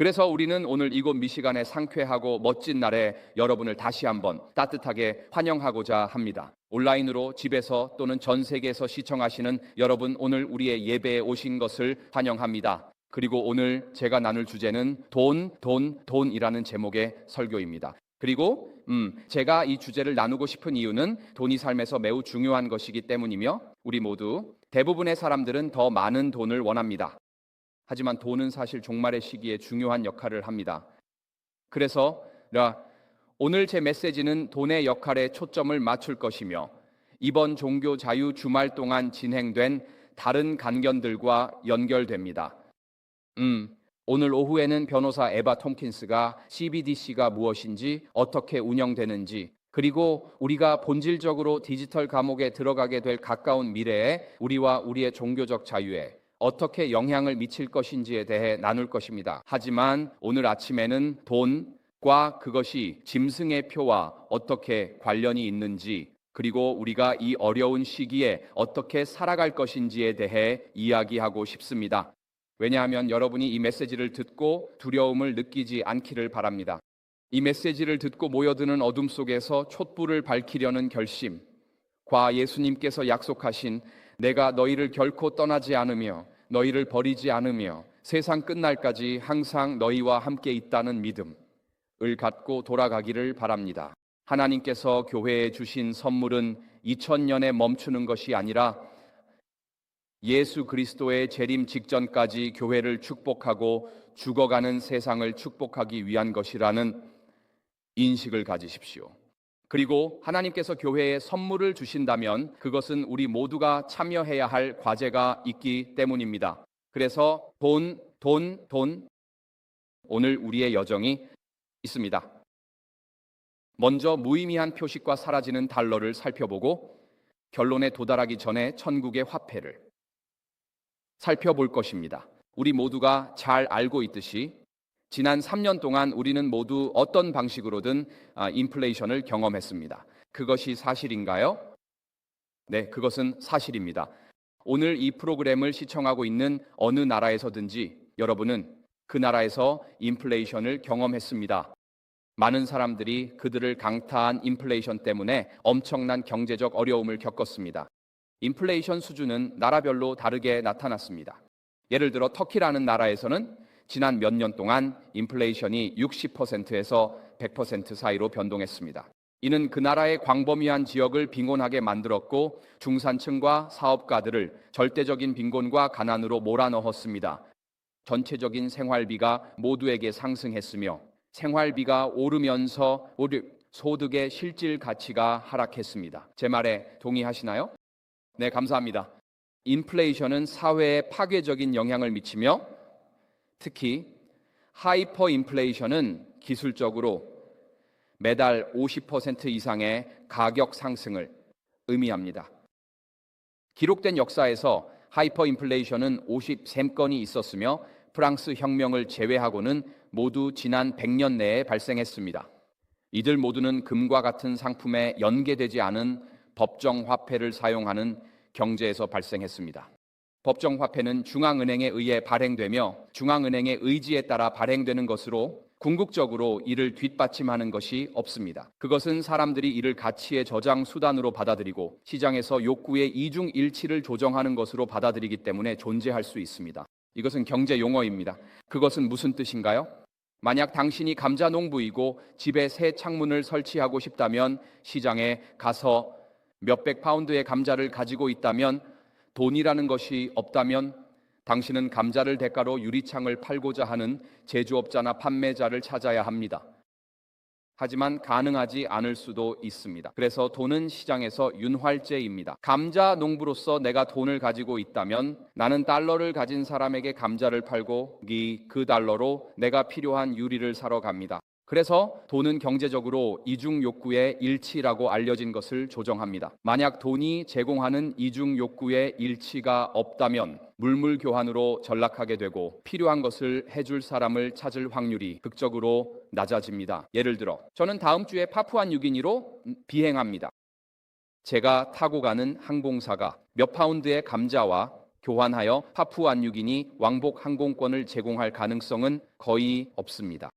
그래서 우리는 오늘 이곳 미시간의 상쾌하고 멋진 날에 여러분을 다시 한번 따뜻하게 환영하고자 합니다. 온라인으로 집에서 또는 전 세계에서 시청하시는 여러분, 오늘 우리의 예배에 오신 것을 환영합니다. 그리고 오늘 제가 나눌 주제는 돈이라는 제목의 설교입니다. 그리고 제가 이 주제를 나누고 싶은 이유는 돈이 삶에서 매우 중요한 것이기 때문이며, 우리 모두 대부분의 사람들은 더 많은 돈을 원합니다. 하지만 돈은 사실 종말의 시기에 중요한 역할을 합니다. 그래서 오늘 제 메시지는 돈의 역할에 초점을 맞출 것이며, 이번 종교 자유 주말 동안 진행된 다른 간견들과 연결됩니다. 오늘 오후에는 변호사 에바 톰킨스가 CBDC가 무엇인지, 어떻게 운영되는지, 그리고 우리가 본질적으로 디지털 감옥에 들어가게 될 가까운 미래에 우리와 우리의 종교적 자유에 어떻게 영향을 미칠 것인지에 대해 나눌 것입니다. 하지만 오늘 아침에는 돈과 그것이 짐승의 표와 어떻게 관련이 있는지, 그리고 우리가 이 어려운 시기에 어떻게 살아갈 것인지에 대해 이야기하고 싶습니다. 왜냐하면 여러분이 이 메시지를 듣고 두려움을 느끼지 않기를 바랍니다. 이 메시지를 듣고 모여드는 어둠 속에서 촛불을 밝히려는 결심과 예수님께서 약속하신 내가 너희를 결코 떠나지 않으며 너희를 버리지 않으며 세상 끝날까지 항상 너희와 함께 있다는 믿음을 갖고 돌아가기를 바랍니다. 하나님께서 교회에 주신 선물은 2000년에 멈추는 것이 아니라 예수 그리스도의 재림 직전까지 교회를 축복하고 죽어가는 세상을 축복하기 위한 것이라는 인식을 가지십시오. 그리고 하나님께서 교회에 선물을 주신다면 그것은 우리 모두가 참여해야 할 과제가 있기 때문입니다. 그래서 돈, 오늘 우리의 여정이 있습니다. 먼저 무의미한 표식과 사라지는 달러를 살펴보고 결론에 도달하기 전에 천국의 화폐를 살펴볼 것입니다. 우리 모두가 잘 알고 있듯이 지난 3년 동안 우리는 모두 어떤 방식으로든 인플레이션을 경험했습니다. 그것이 사실인가요? 네, 그것은 사실입니다. 오늘 이 프로그램을 시청하고 있는 어느 나라에서든지 여러분은 그 나라에서 인플레이션을 경험했습니다. 많은 사람들이 그들을 강타한 인플레이션 때문에 엄청난 경제적 어려움을 겪었습니다. 인플레이션 수준은 나라별로 다르게 나타났습니다. 예를 들어 터키라는 나라에서는 지난 몇 년 동안 인플레이션이 60%에서 100% 사이로 변동했습니다. 이는 그 나라의 광범위한 지역을 빈곤하게 만들었고 중산층과 사업가들을 절대적인 빈곤과 가난으로 몰아넣었습니다. 전체적인 생활비가 모두에게 상승했으며 생활비가 오르면서 소득의 실질 가치가 하락했습니다. 제 말에 동의하시나요? 네, 감사합니다. 인플레이션은 사회에 파괴적인 영향을 미치며 특히 하이퍼 인플레이션은 기술적으로 매달 50% 이상의 가격 상승을 의미합니다. 기록된 역사에서 하이퍼 인플레이션은 53건이 있었으며 프랑스 혁명을 제외하고는 모두 지난 100년 내에 발생했습니다. 이들 모두는 금과 같은 상품에 연계되지 않은 법정 화폐를 사용하는 경제에서 발생했습니다. 법정 화폐는 중앙은행에 의해 발행되며 중앙은행의 의지에 따라 발행되는 것으로 궁극적으로 이를 뒷받침하는 것이 없습니다. 그것은 사람들이 이를 가치의 저장 수단으로 받아들이고 시장에서 욕구의 이중일치를 조정하는 것으로 받아들이기 때문에 존재할 수 있습니다. 이것은 경제 용어입니다. 그것은 무슨 뜻인가요? 만약 당신이 감자 농부이고 집에 새 창문을 설치하고 싶다면 시장에 가서 몇백 파운드의 감자를 가지고 있다면 돈이라는 것이 없다면 당신은 감자를 대가로 유리창을 팔고자 하는 제조업자나 판매자를 찾아야 합니다. 하지만 가능하지 않을 수도 있습니다. 그래서 돈은 시장에서 윤활제입니다. 감자 농부로서 내가 돈을 가지고 있다면 나는 달러를 가진 사람에게 감자를 팔고 그 달러로 내가 필요한 유리를 사러 갑니다. 그래서 돈은 경제적으로 이중 욕구의 일치라고 알려진 것을 조정합니다. 만약 돈이 제공하는 이중 욕구의 일치가 없다면 물물 교환으로 전락하게 되고 필요한 것을 해줄 사람을 찾을 확률이 극적으로 낮아집니다. 예를 들어 저는 다음 주에 파푸아뉴기니로 비행합니다. 제가 타고 가는 항공사가 몇 파운드의 감자와 교환하여 파푸아뉴기니 왕복 항공권을 제공할 가능성은 거의 없습니다.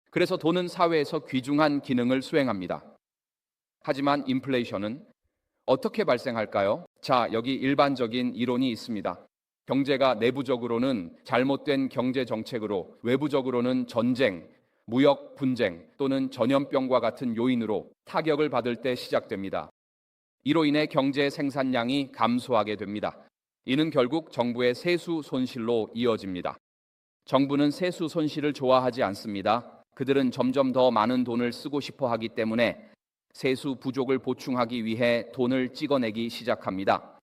그래서 돈은 사회에서 귀중한 기능을 수행합니다. 하지만 인플레이션은 어떻게 발생할까요? 자, 여기 일반적인 이론이 있습니다. 경제가 내부적으로는 잘못된 경제 정책으로, 외부적으로는 전쟁, 무역 분쟁 또는 전염병과 같은 요인으로 타격을 받을 때 시작됩니다. 이로 인해 경제 생산량이 감소하게 됩니다. 이는 결국 정부의 세수 손실로 이어집니다. 정부는 세수 손실을 좋아하지 않습니다. 그들은 점점 더 많은 돈을 쓰고 싶어 하기 때문에 세수 부족을 보충하기 위해 돈을 찍어내기 시작합니다.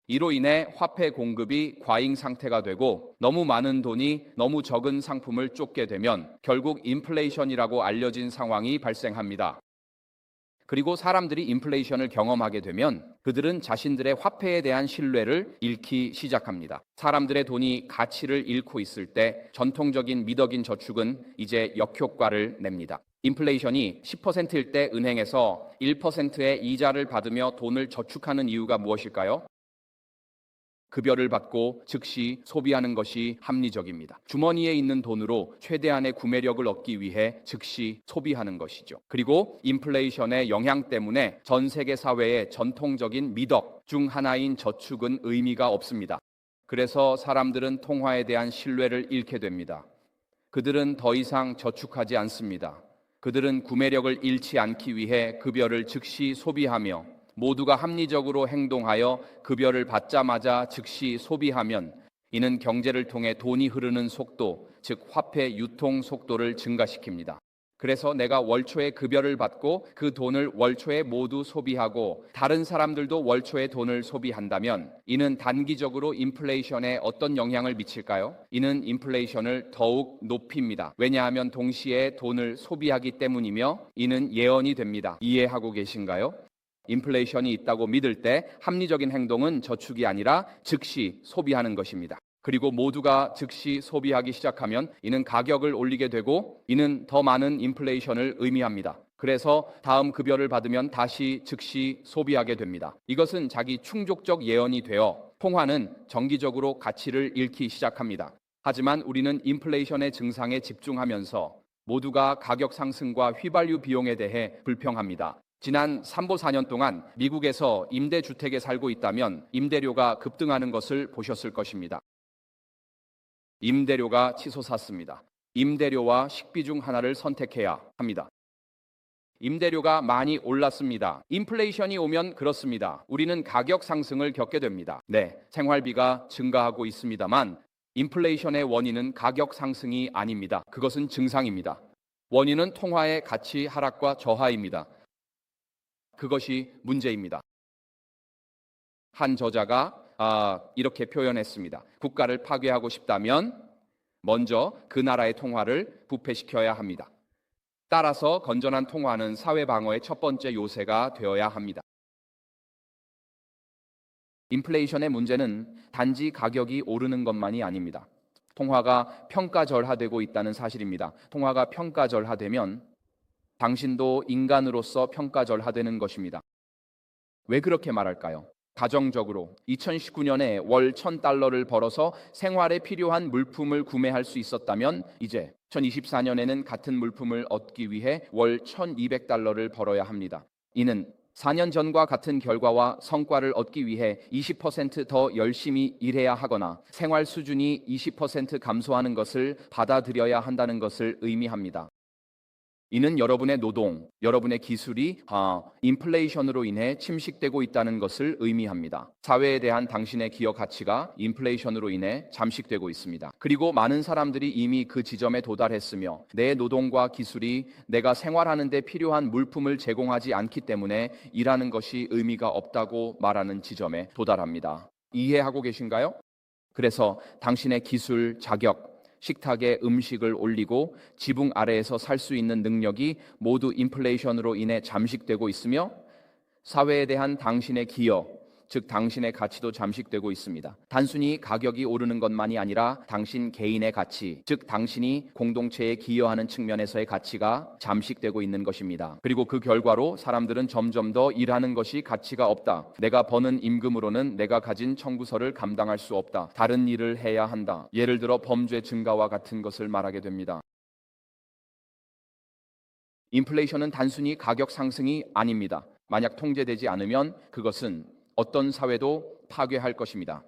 이로 인해 화폐 공급이 과잉 상태가 되고 너무 많은 돈이 너무 적은 상품을 쫓게 되면 결국 인플레이션이라고 알려진 상황이 발생합니다. 그리고 사람들이 인플레이션을 경험하게 되면 그들은 자신들의 화폐에 대한 신뢰를 잃기 시작합니다. 사람들의 돈이 가치를 잃고 있을 때 전통적인 미덕인 저축은 이제 역효과를 냅니다. 인플레이션이 10%일 때 은행에서 1%의 이자를 받으며 돈을 저축하는 이유가 무엇일까요? 급여를 받고 즉시 소비하는 것이 합리적입니다. 주머니에 있는 돈으로 최대한의 구매력을 얻기 위해 즉시 소비하는 것이죠. 그리고 인플레이션의 영향 때문에 전 세계 사회의 전통적인 미덕 중 하나인 저축은 의미가 없습니다. 그래서 사람들은 통화에 대한 신뢰를 잃게 됩니다. 그들은 더 이상 저축하지 않습니다. 그들은 구매력을 잃지 않기 위해 급여를 즉시 소비하며 모두가 합리적으로 행동하여 급여를 받자마자 즉시 소비하면 이는 경제를 통해 돈이 흐르는 속도, 즉 화폐 유통 속도를 증가시킵니다. 그래서 내가 월초에 급여를 받고 그 돈을 월초에 모두 소비하고 다른 사람들도 월초에 돈을 소비한다면 이는 단기적으로 인플레이션에 어떤 영향을 미칠까요? 이는 인플레이션을 더욱 높입니다. 왜냐하면 동시에 돈을 소비하기 때문이며 이는 예언이 됩니다. 이해하고 계신가요? 인플레이션이 있다고 믿을 때 합리적인 행동은 저축이 아니라 즉시 소비하는 것입니다. 그리고 모두가 즉시 소비하기 시작하면 이는 가격을 올리게 되고 이는 더 많은 인플레이션을 의미합니다. 그래서 다음 급여를 받으면 다시 즉시 소비하게 됩니다. 이것은 자기 충족적 예언이 되어 통화는 정기적으로 가치를 잃기 시작합니다. 하지만 우리는 인플레이션의 증상에 집중하면서 모두가 가격 상승과 휘발유 비용에 대해 불평합니다. 지난 3보 4년 동안 미국에서 임대주택에 살고 있다면 임대료가 급등하는 것을 보셨을 것입니다. 임대료가 치솟았습니다. 임대료와 식비 중 하나를 선택해야 합니다. 임대료가 많이 올랐습니다. 인플레이션이 오면 그렇습니다. 우리는 가격 상승을 겪게 됩니다. 네, 생활비가 증가하고 있습니다만 인플레이션의 원인은 가격 상승이 아닙니다. 그것은 증상입니다. 원인은 통화의 가치 하락과 저하입니다. 그것이 문제입니다. 한 저자가 이렇게 표현했습니다. 국가를 파괴하고 싶다면 먼저 그 나라의 통화를 부패시켜야 합니다. 따라서 건전한 통화는 사회 방어의 첫 번째 요새가 되어야 합니다. 인플레이션의 문제는 단지 가격이 오르는 것만이 아닙니다. 통화가 평가절하되고 있다는 사실입니다. 통화가 평가절하되면 당신도 인간으로서 평가절하되는 것입니다. 왜 그렇게 말할까요? 가정적으로 2019년에 월 $1,000를 벌어서 생활에 필요한 물품을 구매할 수 있었다면 이제 2024년에는 같은 물품을 얻기 위해 월 $1,200를 벌어야 합니다. 이는 4년 전과 같은 결과와 성과를 얻기 위해 20% 더 열심히 일해야 하거나 생활 수준이 20% 감소하는 것을 받아들여야 한다는 것을 의미합니다. 이는 여러분의 노동, 여러분의 기술이 인플레이션으로 인해 침식되고 있다는 것을 의미합니다. 사회에 대한 당신의 기여 가치가 인플레이션으로 인해 잠식되고 있습니다. 그리고 많은 사람들이 이미 그 지점에 도달했으며 내 노동과 기술이 내가 생활하는 데 필요한 물품을 제공하지 않기 때문에 일하는 것이 의미가 없다고 말하는 지점에 도달합니다. 이해하고 계신가요? 그래서 당신의 기술, 자격, 식탁에 음식을 올리고 지붕 아래에서 살 수 있는 능력이 모두 인플레이션으로 인해 잠식되고 있으며 사회에 대한 당신의 기여, 즉 당신의 가치도 잠식되고 있습니다. 단순히 가격이 오르는 것만이 아니라 당신 개인의 가치, 즉 당신이 공동체에 기여하는 측면에서의 가치가 잠식되고 있는 것입니다. 그리고 그 결과로 사람들은 점점 더 일하는 것이 가치가 없다. 내가 버는 임금으로는 내가 가진 청구서를 감당할 수 없다. 다른 일을 해야 한다. 예를 들어 범죄 증가와 같은 것을 말하게 됩니다. 인플레이션은 단순히 가격 상승이 아닙니다. 만약 통제되지 않으면 그것은 어떤 사회도 파괴할 것입니다.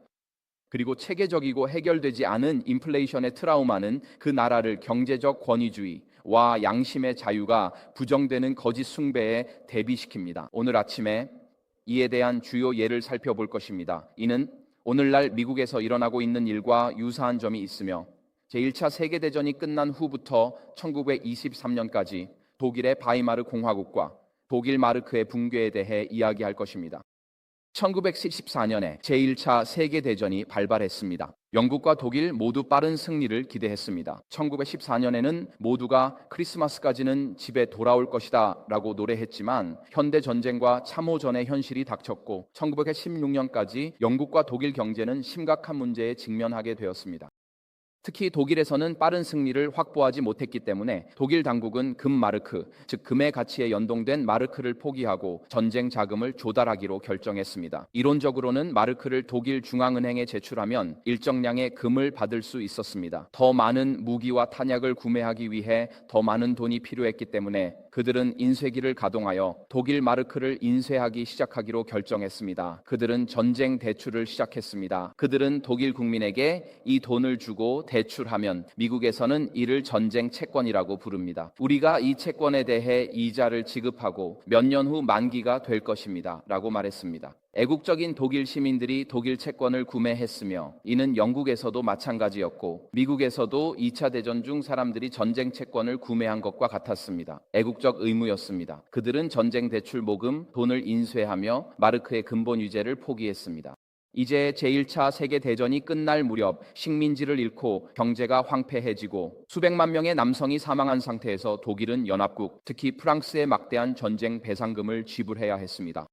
그리고 체계적이고 해결되지 않은 인플레이션의 트라우마는 그 나라를 경제적 권위주의와 양심의 자유가 부정되는 거짓 숭배에 대비시킵니다. 오늘 아침에 이에 대한 주요 예를 살펴볼 것입니다. 이는 오늘날 미국에서 일어나고 있는 일과 유사한 점이 있으며 제1차 세계대전이 끝난 후부터 1923년까지 독일의 바이마르 공화국과 독일 마르크의 붕괴에 대해 이야기할 것입니다. 1914년에 제1차 세계대전이 발발했습니다. 영국과 독일 모두 빠른 승리를 기대했습니다. 1914년에는 모두가 크리스마스까지는 집에 돌아올 것이다 라고 노래했지만 현대전쟁과 참호전의 현실이 닥쳤고 1916년까지 영국과 독일 경제는 심각한 문제에 직면하게 되었습니다. 특히 독일에서는 빠른 승리를 확보하지 못했기 때문에 독일 당국은 금마르크, 즉 금의 가치에 연동된 마르크를 포기하고 전쟁 자금을 조달하기로 결정했습니다. 이론적으로는 마르크를 독일 중앙은행에 제출하면 일정량의 금을 받을 수 있었습니다. 더 많은 무기와 탄약을 구매하기 위해 더 많은 돈이 필요했기 때문에 그들은 인쇄기를 가동하여 독일 마르크를 인쇄하기 시작하기로 결정했습니다. 그들은 전쟁 대출을 시작했습니다. 그들은 독일 국민에게 이 돈을 주고 대출하면 미국에서는 이를 전쟁 채권이라고 부릅니다. 우리가 이 채권에 대해 이자를 지급하고 몇 년 후 만기가 될 것입니다. 라고 말했습니다. 애국적인 독일 시민들이 독일 채권을 구매했으며 이는 영국에서도 마찬가지였고 미국에서도 2차 대전 중 사람들이 전쟁 채권을 구매한 것과 같았습니다. 애국적 의무였습니다. 그들은 전쟁 대출 모금, 돈을 인쇄하며 마르크의 근본 유제를 포기했습니다. 이제 제1차 세계대전이 끝날 무렵 식민지를 잃고 경제가 황폐해지고 수백만 명의 남성이 사망한 상태에서 독일은 연합국, 특히 프랑스에 막대한 전쟁 배상금을 지불해야 했습니다.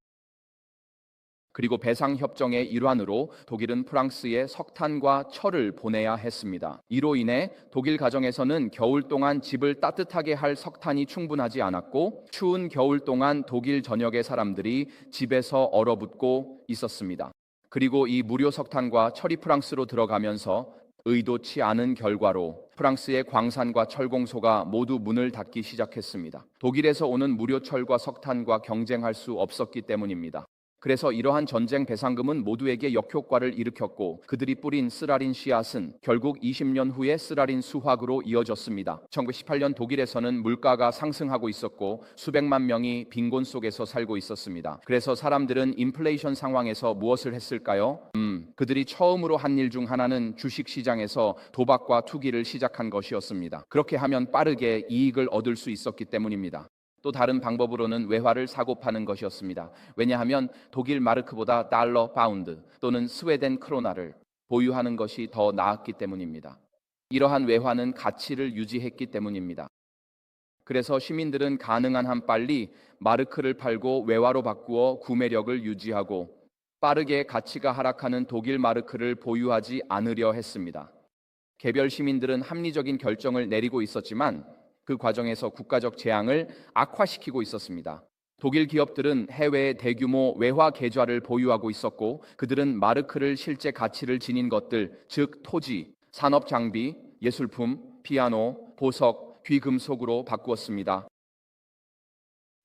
그리고 배상협정의 일환으로 독일은 프랑스에 석탄과 철을 보내야 했습니다. 이로 인해 독일 가정에서는 겨울 동안 집을 따뜻하게 할 석탄이 충분하지 않았고 추운 겨울 동안 독일 전역의 사람들이 집에서 얼어붙고 있었습니다. 그리고 이 무료 석탄과 철이 프랑스로 들어가면서 의도치 않은 결과로 프랑스의 광산과 철공소가 모두 문을 닫기 시작했습니다. 독일에서 오는 무료 철과 석탄과 경쟁할 수 없었기 때문입니다. 그래서 이러한 전쟁 배상금은 모두에게 역효과를 일으켰고 그들이 뿌린 쓰라린 씨앗은 결국 20년 후에 쓰라린 수확으로 이어졌습니다. 1918년 독일에서는 물가가 상승하고 있었고 수백만 명이 빈곤 속에서 살고 있었습니다. 그래서 사람들은 인플레이션 상황에서 무엇을 했을까요? 그들이 처음으로 한 일 중 하나는 주식시장에서 도박과 투기를 시작한 것이었습니다. 그렇게 하면 빠르게 이익을 얻을 수 있었기 때문입니다. 또 다른 방법으로는 외화를 사고 파는 것이었습니다. 왜냐하면 독일 마르크보다 달러, 파운드 또는 스웨덴 크로나를 보유하는 것이 더 나았기 때문입니다. 이러한 외화는 가치를 유지했기 때문입니다. 그래서 시민들은 가능한 한 빨리 마르크를 팔고 외화로 바꾸어 구매력을 유지하고 빠르게 가치가 하락하는 독일 마르크를 보유하지 않으려 했습니다. 개별 시민들은 합리적인 결정을 내리고 있었지만 그 과정에서 국가적 재앙을 악화시키고 있었습니다. 독일 기업들은 해외에 대규모 외화 계좌를 보유하고 있었고 그들은 마르크를 실제 가치를 지닌 것들, 즉 토지, 산업 장비, 예술품, 피아노, 보석, 귀금속으로 바꾸었습니다.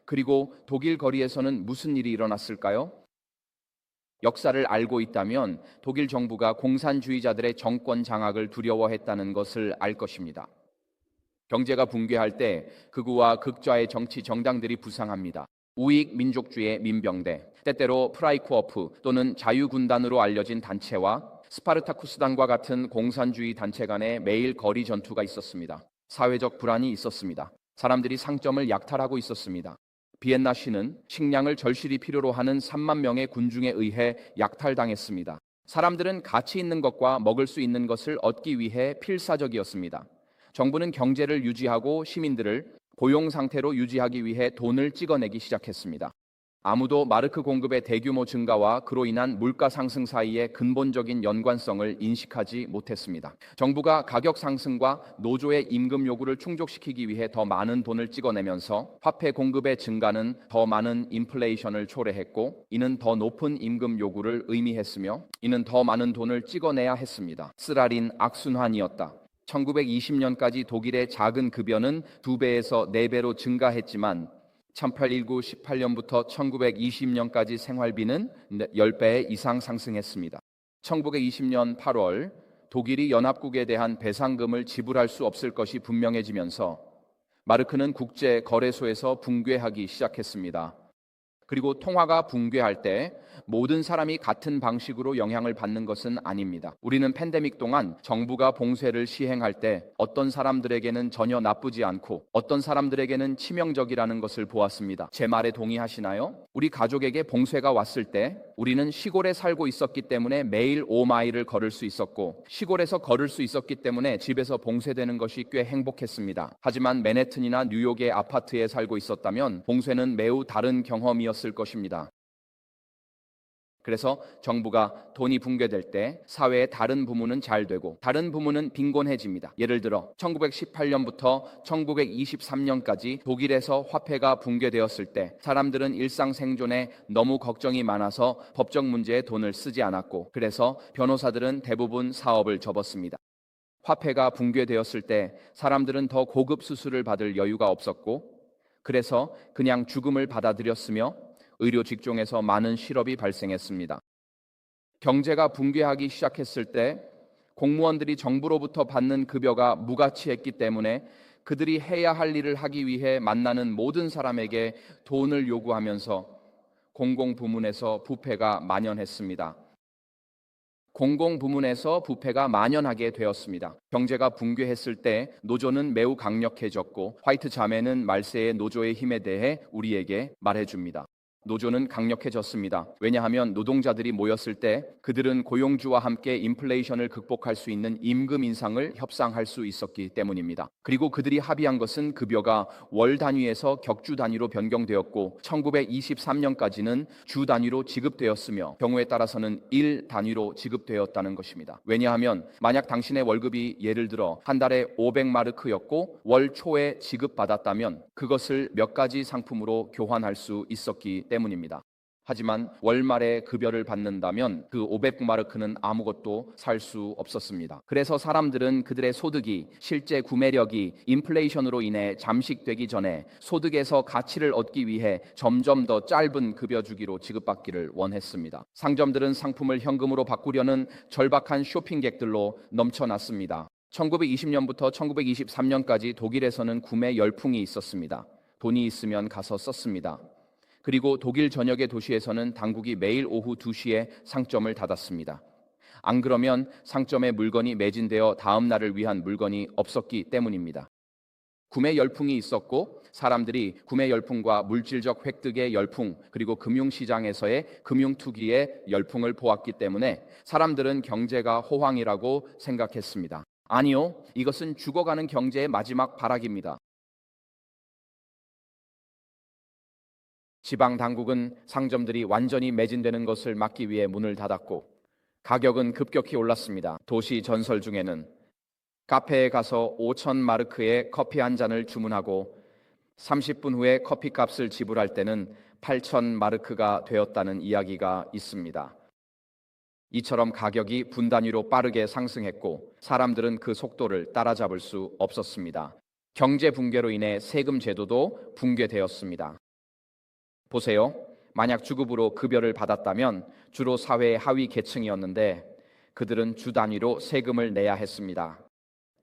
그리고 독일 거리에서는 무슨 일이 일어났을까요? 역사를 알고 있다면 독일 정부가 공산주의자들의 정권 장악을 두려워했다는 것을 알 것입니다. 경제가 붕괴할 때 극우와 극좌의 정치 정당들이 부상합니다. 우익 민족주의 민병대, 때때로 프라이코어프 또는 자유군단으로 알려진 단체와 스파르타쿠스단과 같은 공산주의 단체 간에 매일 거리 전투가 있었습니다. 사회적 불안이 있었습니다. 사람들이 상점을 약탈하고 있었습니다. 비엔나 시는 식량을 절실히 필요로 하는 3만 명의 군중에 의해 약탈당했습니다. 사람들은 가치 있는 것과 먹을 수 있는 것을 얻기 위해 필사적이었습니다. 정부는 경제를 유지하고 시민들을 고용 상태로 유지하기 위해 돈을 찍어내기 시작했습니다. 아무도 마르크 공급의 대규모 증가와 그로 인한 물가 상승 사이의 근본적인 연관성을 인식하지 못했습니다. 정부가 가격 상승과 노조의 임금 요구를 충족시키기 위해 더 많은 돈을 찍어내면서 화폐 공급의 증가는 더 많은 인플레이션을 초래했고, 이는 더 높은 임금 요구를 의미했으며 이는 더 많은 돈을 찍어내야 했습니다. 쓰라린 악순환이었다. 1920년까지 독일의 작은 급여는 2배에서 4배로 증가했지만 1819-18년부터 1920년까지 생활비는 10배 이상 상승했습니다. 1920년 8월 독일이 연합국에 대한 배상금을 지불할 수 없을 것이 분명해지면서 마르크는 국제 거래소에서 붕괴하기 시작했습니다. 그리고 통화가 붕괴할 때 모든 사람이 같은 방식으로 영향을 받는 것은 아닙니다. 우리는 팬데믹 동안 정부가 봉쇄를 시행할 때 어떤 사람들에게는 전혀 나쁘지 않고 어떤 사람들에게는 치명적이라는 것을 보았습니다. 제 말에 동의하시나요? 우리 가족에게 봉쇄가 왔을 때 우리는 시골에 살고 있었기 때문에 매일 5마일을 걸을 수 있었고, 시골에서 걸을 수 있었기 때문에 집에서 봉쇄되는 것이 꽤 행복했습니다. 하지만 맨해튼이나 뉴욕의 아파트에 살고 있었다면 봉쇄는 매우 다른 경험이었을 것입니다. 그래서 정부가 돈이 붕괴될 때 사회의 다른 부문은 잘 되고 다른 부문은 빈곤해집니다. 예를 들어 1918년부터 1923년까지 독일에서 화폐가 붕괴되었을 때 사람들은 일상 생존에 너무 걱정이 많아서 법적 문제에 돈을 쓰지 않았고, 그래서 변호사들은 대부분 사업을 접었습니다. 화폐가 붕괴되었을 때 사람들은 더 고급 수술을 받을 여유가 없었고, 그래서 그냥 죽음을 받아들였으며 의료 직종에서 많은 실업이 발생했습니다. 경제가 붕괴하기 시작했을 때 공무원들이 정부로부터 받는 급여가 무가치했기 때문에 그들이 해야 할 일을 하기 위해 만나는 모든 사람에게 돈을 요구하면서 공공부문에서 부패가 만연했습니다. 공공부문에서 부패가 만연하게 되었습니다. 경제가 붕괴했을 때 노조는 매우 강력해졌고, 화이트 자매는 말세의 노조의 힘에 대해 우리에게 말해줍니다. 노조는 강력해졌습니다. 왜냐하면 노동자들이 모였을 때 그들은 고용주와 함께 인플레이션을 극복할 수 있는 임금 인상을 협상할 수 있었기 때문입니다. 그리고 그들이 합의한 것은 급여가 월 단위에서 격주 단위로 변경되었고 1923년까지는 주 단위로 지급되었으며 경우에 따라서는 일 단위로 지급되었다는 것입니다. 왜냐하면 만약 당신의 월급이 예를 들어 한 달에 500마르크였고 월 초에 지급받았다면 그것을 몇 가지 상품으로 교환할 수 있었기 때문입니다. 하지만 월말에 급여를 받는다면 그 500마르크는 아무것도 살 수 없었습니다. 그래서 사람들은 그들의 소득이 실제 구매력이 인플레이션으로 인해 잠식되기 전에 소득에서 가치를 얻기 위해 점점 더 짧은 급여 주기로 지급받기를 원했습니다. 상점들은 상품을 현금으로 바꾸려는 절박한 쇼핑객들로 넘쳐났습니다. 1920년부터 1923년까지 독일에서는 구매 열풍이 있었습니다. 돈이 있으면 가서 썼습니다. 그리고 독일 전역의 도시에서는 당국이 매일 오후 2시에 상점을 닫았습니다. 안 그러면 상점에 물건이 매진되어 다음 날을 위한 물건이 없었기 때문입니다. 구매 열풍이 있었고 사람들이 구매 열풍과 물질적 획득의 열풍, 그리고 금융시장에서의 금융투기의 열풍을 보았기 때문에 사람들은 경제가 호황이라고 생각했습니다. 아니요, 이것은 죽어가는 경제의 마지막 발악입니다. 지방 당국은 상점들이 완전히 매진되는 것을 막기 위해 문을 닫았고 가격은 급격히 올랐습니다. 도시 전설 중에는 카페에 가서 5,000마르크의 커피 한 잔을 주문하고 30분 후에 커피값을 지불할 때는 8,000마르크가 되었다는 이야기가 있습니다. 이처럼 가격이 분 단위로 빠르게 상승했고 사람들은 그 속도를 따라잡을 수 없었습니다. 경제 붕괴로 인해 세금 제도도 붕괴되었습니다. 보세요. 만약 주급으로 급여를 받았다면 주로 사회의 하위 계층이었는데 그들은 주 단위로 세금을 내야 했습니다.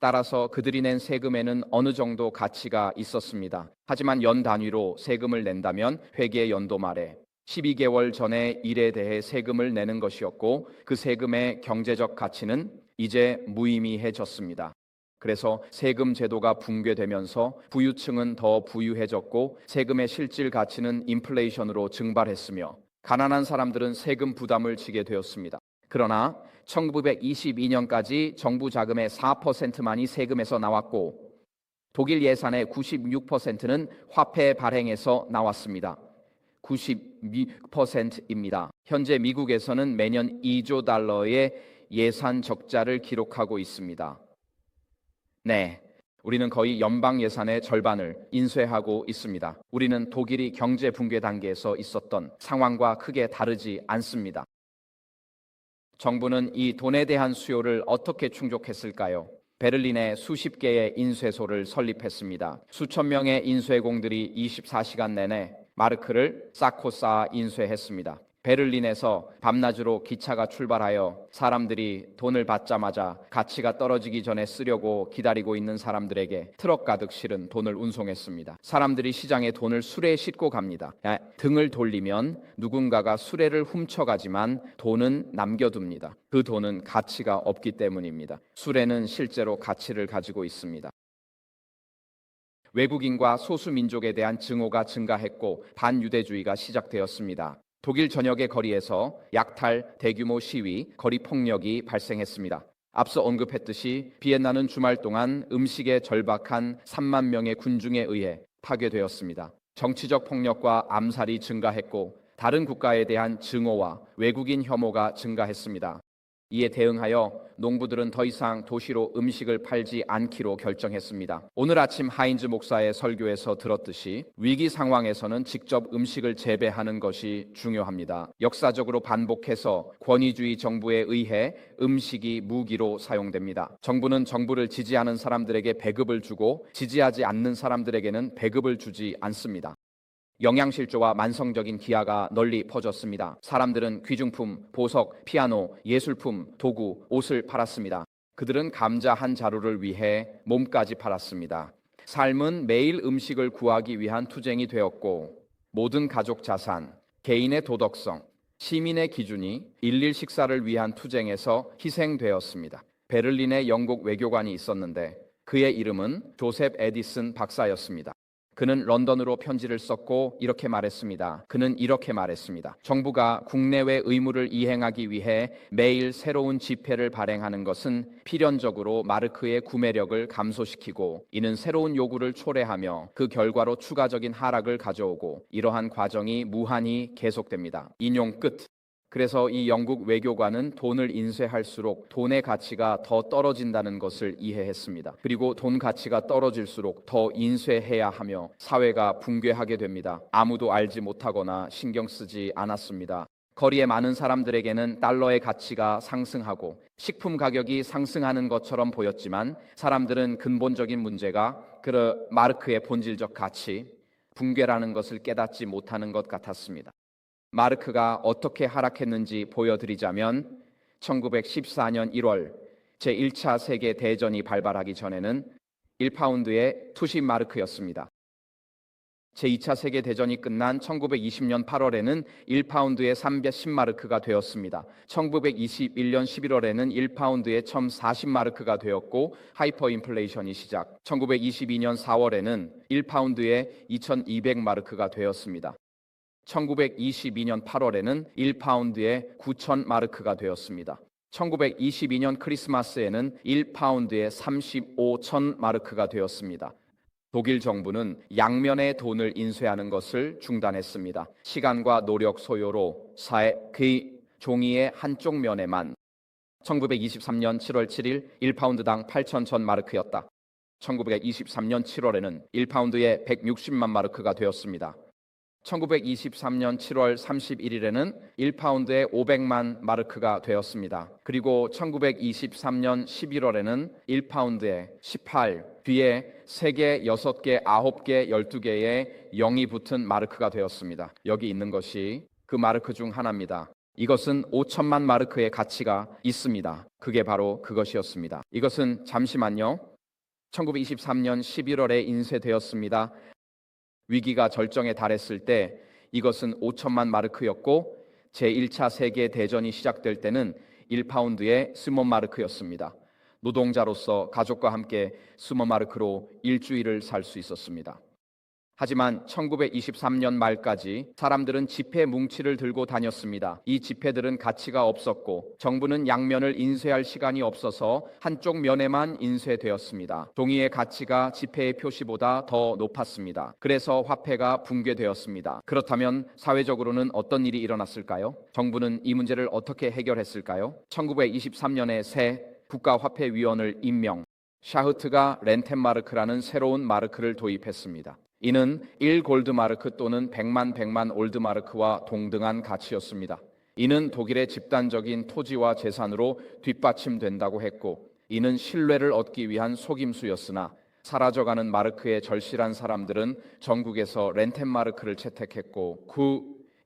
따라서 그들이 낸 세금에는 어느 정도 가치가 있었습니다. 하지만 연 단위로 세금을 낸다면 회계 연도 말에 12개월 전의 일에 대해 세금을 내는 것이었고 그 세금의 경제적 가치는 이제 무의미해졌습니다. 그래서 세금 제도가 붕괴되면서 부유층은 더 부유해졌고 세금의 실질 가치는 인플레이션으로 증발했으며 가난한 사람들은 세금 부담을 지게 되었습니다. 그러나 1922년까지 정부 자금의 4%만이 세금에서 나왔고 독일 예산의 96%는 화폐 발행에서 나왔습니다. 90%입니다. 현재 미국에서는 매년 2조 달러의 예산 적자를 기록하고 있습니다. 네, 우리는 거의 연방 예산의 절반을 인쇄하고 있습니다. 우리는 독일이 경제 붕괴 단계에서 있었던 상황과 크게 다르지 않습니다. 정부는 이 돈에 대한 수요를 어떻게 충족했을까요? 베를린에 수십 개의 인쇄소를 설립했습니다. 수천 명의 인쇄공들이 24시간 내내 마르크를 쌓고 쌓아 인쇄했습니다. 베를린에서 밤낮으로 기차가 출발하여 사람들이 돈을 받자마자 가치가 떨어지기 전에 쓰려고 기다리고 있는 사람들에게 트럭 가득 실은 돈을 운송했습니다. 사람들이 시장에 돈을 수레에 싣고 갑니다. 등을 돌리면 누군가가 수레를 훔쳐가지만 돈은 남겨둡니다. 그 돈은 가치가 없기 때문입니다. 수레는 실제로 가치를 가지고 있습니다. 외국인과 소수민족에 대한 증오가 증가했고 반유대주의가 시작되었습니다. 독일 전역의 거리에서 약탈, 대규모 시위, 거리 폭력이 발생했습니다. 앞서 언급했듯이 비엔나는 주말 동안 음식에 절박한 3만 명의 군중에 의해 파괴되었습니다. 정치적 폭력과 암살이 증가했고 다른 국가에 대한 증오와 외국인 혐오가 증가했습니다. 이에 대응하여 농부들은 더 이상 도시로 음식을 팔지 않기로 결정했습니다. 오늘 아침 하인즈 목사의 설교에서 들었듯이 위기 상황에서는 직접 음식을 재배하는 것이 중요합니다. 역사적으로 반복해서 권위주의 정부에 의해 음식이 무기로 사용됩니다. 정부는 정부를 지지하는 사람들에게 배급을 주고 지지하지 않는 사람들에게는 배급을 주지 않습니다. 영양실조와 만성적인 기아가 널리 퍼졌습니다. 사람들은 귀중품, 보석, 피아노, 예술품, 도구, 옷을 팔았습니다. 그들은 감자 한 자루를 위해 몸까지 팔았습니다. 삶은 매일 음식을 구하기 위한 투쟁이 되었고 모든 가족 자산, 개인의 도덕성, 시민의 기준이 일일 식사를 위한 투쟁에서 희생되었습니다. 베를린에 영국 외교관이 있었는데 그의 이름은 조셉 에디슨 박사였습니다. 그는 런던으로 편지를 썼고 이렇게 말했습니다. 그는 이렇게 말했습니다. 정부가 국내외 의무를 이행하기 위해 매일 새로운 지폐를 발행하는 것은 필연적으로 마르크의 구매력을 감소시키고 이는 새로운 요구를 초래하며 그 결과로 추가적인 하락을 가져오고 이러한 과정이 무한히 계속됩니다. 인용 끝. 그래서 이 영국 외교관은 돈을 인쇄할수록 돈의 가치가 더 떨어진다는 것을 이해했습니다. 그리고 돈 가치가 떨어질수록 더 인쇄해야 하며 사회가 붕괴하게 됩니다. 아무도 알지 못하거나 신경 쓰지 않았습니다. 거리의 많은 사람들에게는 달러의 가치가 상승하고 식품 가격이 상승하는 것처럼 보였지만 사람들은 근본적인 문제가 마르크의 본질적 가치, 붕괴라는 것을 깨닫지 못하는 것 같았습니다. 마르크가 어떻게 하락했는지 보여드리자면 1914년 1월 제1차 세계 대전이 발발하기 전에는 1파운드의 투십 마르크였습니다. 제2차 세계 대전이 끝난 1920년 8월에는 1파운드의 310마르크가 되었습니다. 1921년 11월에는 1파운드의 1040마르크가 되었고 하이퍼 인플레이션이 시작. 1922년 4월에는 1파운드의 2200마르크가 되었습니다. 1922년 8월에는 1파운드에 9,000마르크가 되었습니다. 1922년 크리스마스에는 1파운드에 35,000마르크가 되었습니다. 독일 정부는 양면의 돈을 인쇄하는 것을 중단했습니다. 시간과 노력 소요로 그 종이의 한쪽 면에만 1923년 7월 7일 1파운드당 8,000마르크였다. 1923년 7월에는 1파운드에 160만 마르크가 되었습니다. 1923년 7월 31일에는 1파운드에 500만 마르크가 되었습니다. 그리고 1923년 11월에는 1파운드에 18, 뒤에 3개, 6개, 9개, 12개의 0이 붙은 마르크가 되었습니다. 여기 있는 것이 그 마르크 중 하나입니다. 이것은 5천만 마르크의 가치가 있습니다. 그게 바로 그것이었습니다. 이것은 잠시만요. 1923년 11월에 인쇄되었습니다. 위기가 절정에 달했을 때 이것은 5천만 마르크였고 제1차 세계 대전이 시작될 때는 1파운드의 스몬 마르크였습니다. 노동자로서 가족과 함께 스몬 마르크로 일주일을 살 수 있었습니다. 하지만 1923년 말까지 사람들은 지폐 뭉치를 들고 다녔습니다. 이 지폐들은 가치가 없었고 정부는 양면을 인쇄할 시간이 없어서 한쪽 면에만 인쇄되었습니다. 종이의 가치가 지폐의 표시보다 더 높았습니다. 그래서 화폐가 붕괴되었습니다. 그렇다면 사회적으로는 어떤 일이 일어났을까요? 정부는 이 문제를 어떻게 해결했을까요? 1923년에 새 국가화폐위원을 임명, 샤흐트가 렌텐마르크라는 새로운 마르크를 도입했습니다. 이는 1골드마르크 또는 100만 올드마르크와 동등한 가치였습니다. 이는 독일의 집단적인 토지와 재산으로 뒷받침된다고 했고, 이는 신뢰를 얻기 위한 속임수였으나 사라져가는 마르크에 절실한 사람들은 전국에서 렌텐마르크를 채택했고,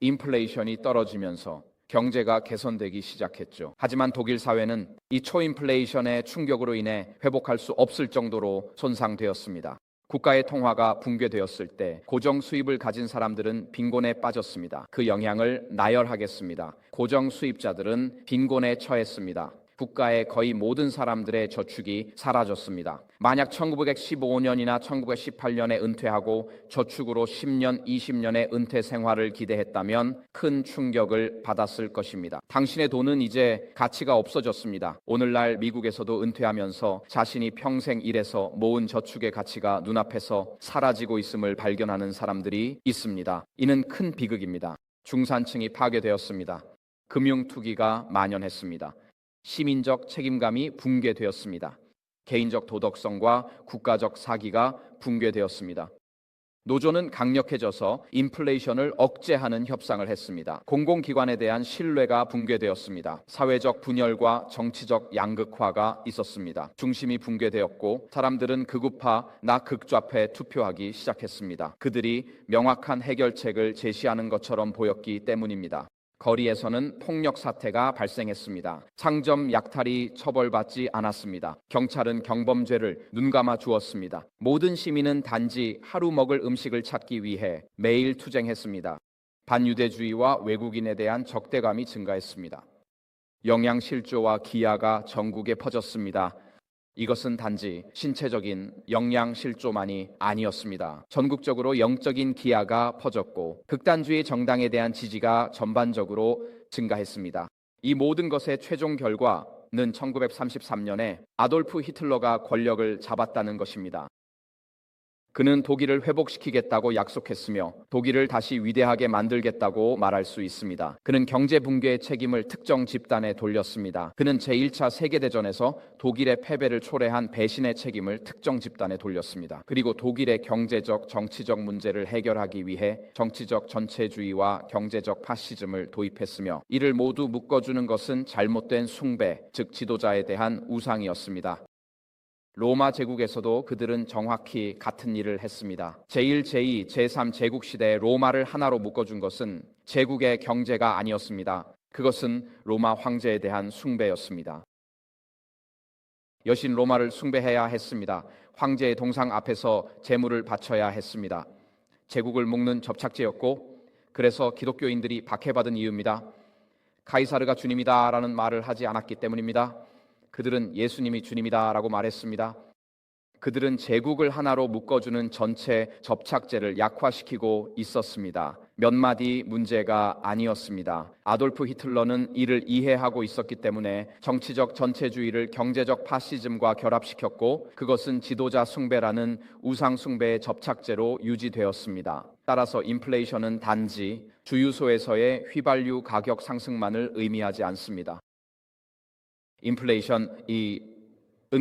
인플레이션이 떨어지면서 경제가 개선되기 시작했죠. 하지만 독일 사회는 이 초인플레이션의 충격으로 인해 회복할 수 없을 정도로 손상되었습니다. 국가의 통화가 붕괴되었을 때 고정 수입을 가진 사람들은 빈곤에 빠졌습니다. 그 영향을 나열하겠습니다. 고정 수입자들은 빈곤에 처했습니다. 국가의 거의 모든 사람들의 저축이 사라졌습니다. 만약 1915년이나 1918년에 은퇴하고 저축으로 10년, 20년의 은퇴 생활을 기대했다면 큰 충격을 받았을 것입니다. 당신의 돈은 이제 가치가 없어졌습니다. 오늘날 미국에서도 은퇴하면서 자신이 평생 일해서 모은 저축의 가치가 눈앞에서 사라지고 있음을 발견하는 사람들이 있습니다. 이는 큰 비극입니다. 중산층이 파괴되었습니다. 금융투기가 만연했습니다. 시민적 책임감이 붕괴되었습니다. 개인적 도덕성과 국가적 사기가 붕괴되었습니다. 노조는 강력해져서 인플레이션을 억제하는 협상을 했습니다. 공공기관에 대한 신뢰가 붕괴되었습니다. 사회적 분열과 정치적 양극화가 있었습니다. 중심이 붕괴되었고 사람들은 극우파, 극좌패에 투표하기 시작했습니다. 그들이 명확한 해결책을 제시하는 것처럼 보였기 때문입니다. 거리에서는 폭력 사태가 발생했습니다. 상점 약탈이 처벌받지 않았습니다. 경찰은 경범죄를 눈감아 주었습니다. 모든 시민은 단지 하루 먹을 음식을 찾기 위해 매일 투쟁했습니다. 반유대주의와 외국인에 대한 적대감이 증가했습니다. 영양실조와 기아가 전국에 퍼졌습니다. 이것은 단지 신체적인 영양실조만이 아니었습니다. 전국적으로 영적인 기아가 퍼졌고 극단주의 정당에 대한 지지가 전반적으로 증가했습니다. 이 모든 것의 최종 결과는 1933년에 아돌프 히틀러가 권력을 잡았다는 것입니다. 그는 독일을 회복시키겠다고 약속했으며 독일을 다시 위대하게 만들겠다고 말할 수 있습니다. 그는 경제 붕괴의 책임을 특정 집단에 돌렸습니다. 그는 제1차 세계대전에서 독일의 패배를 초래한 배신의 책임을 특정 집단에 돌렸습니다. 그리고 독일의 경제적, 정치적 문제를 해결하기 위해 정치적 전체주의와 경제적 파시즘을 도입했으며 이를 모두 묶어주는 것은 잘못된 숭배, 즉 지도자에 대한 우상이었습니다. 로마 제국에서도 그들은 정확히 같은 일을 했습니다. 제1, 제2, 제3 제국 시대에 로마를 하나로 묶어준 것은 제국의 경제가 아니었습니다. 그것은 로마 황제에 대한 숭배였습니다. 여신 로마를 숭배해야 했습니다. 황제의 동상 앞에서 제물을 바쳐야 했습니다. 제국을 묶는 접착제였고 그래서 기독교인들이 박해받은 이유입니다. 카이사르가 주님이다라는 말을 하지 않았기 때문입니다. 그들은 예수님이 주님이다라고 말했습니다. 그들은 제국을 하나로 묶어주는 전체 접착제를 약화시키고 있었습니다. 몇 마디 문제가 아니었습니다. 아돌프 히틀러는 이를 이해하고 있었기 때문에 정치적 전체주의를 경제적 파시즘과 결합시켰고 그것은 지도자 숭배라는 우상 숭배의 접착제로 유지되었습니다. 따라서 인플레이션은 단지 주유소에서의 휘발유 가격 상승만을 의미하지 않습니다. 인플레이션이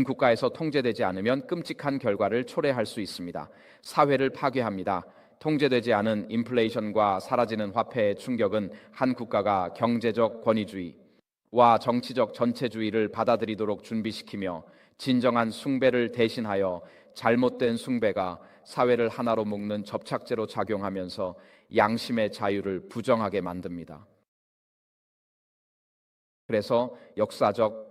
국가에서 통제되지 않으면 끔찍한 결과를 초래할 수 있습니다. 사회를 파괴합니다. 통제되지 않은 인플레이션과 사라지는 화폐의 충격은 한 국가가 경제적 권위주의와 정치적 전체주의를 받아들이도록 준비시키며 진정한 숭배를 대신하여 잘못된 숭배가 사회를 하나로 묶는 접착제로 작용하면서 양심의 자유를 부정하게 만듭니다. 그래서 역사적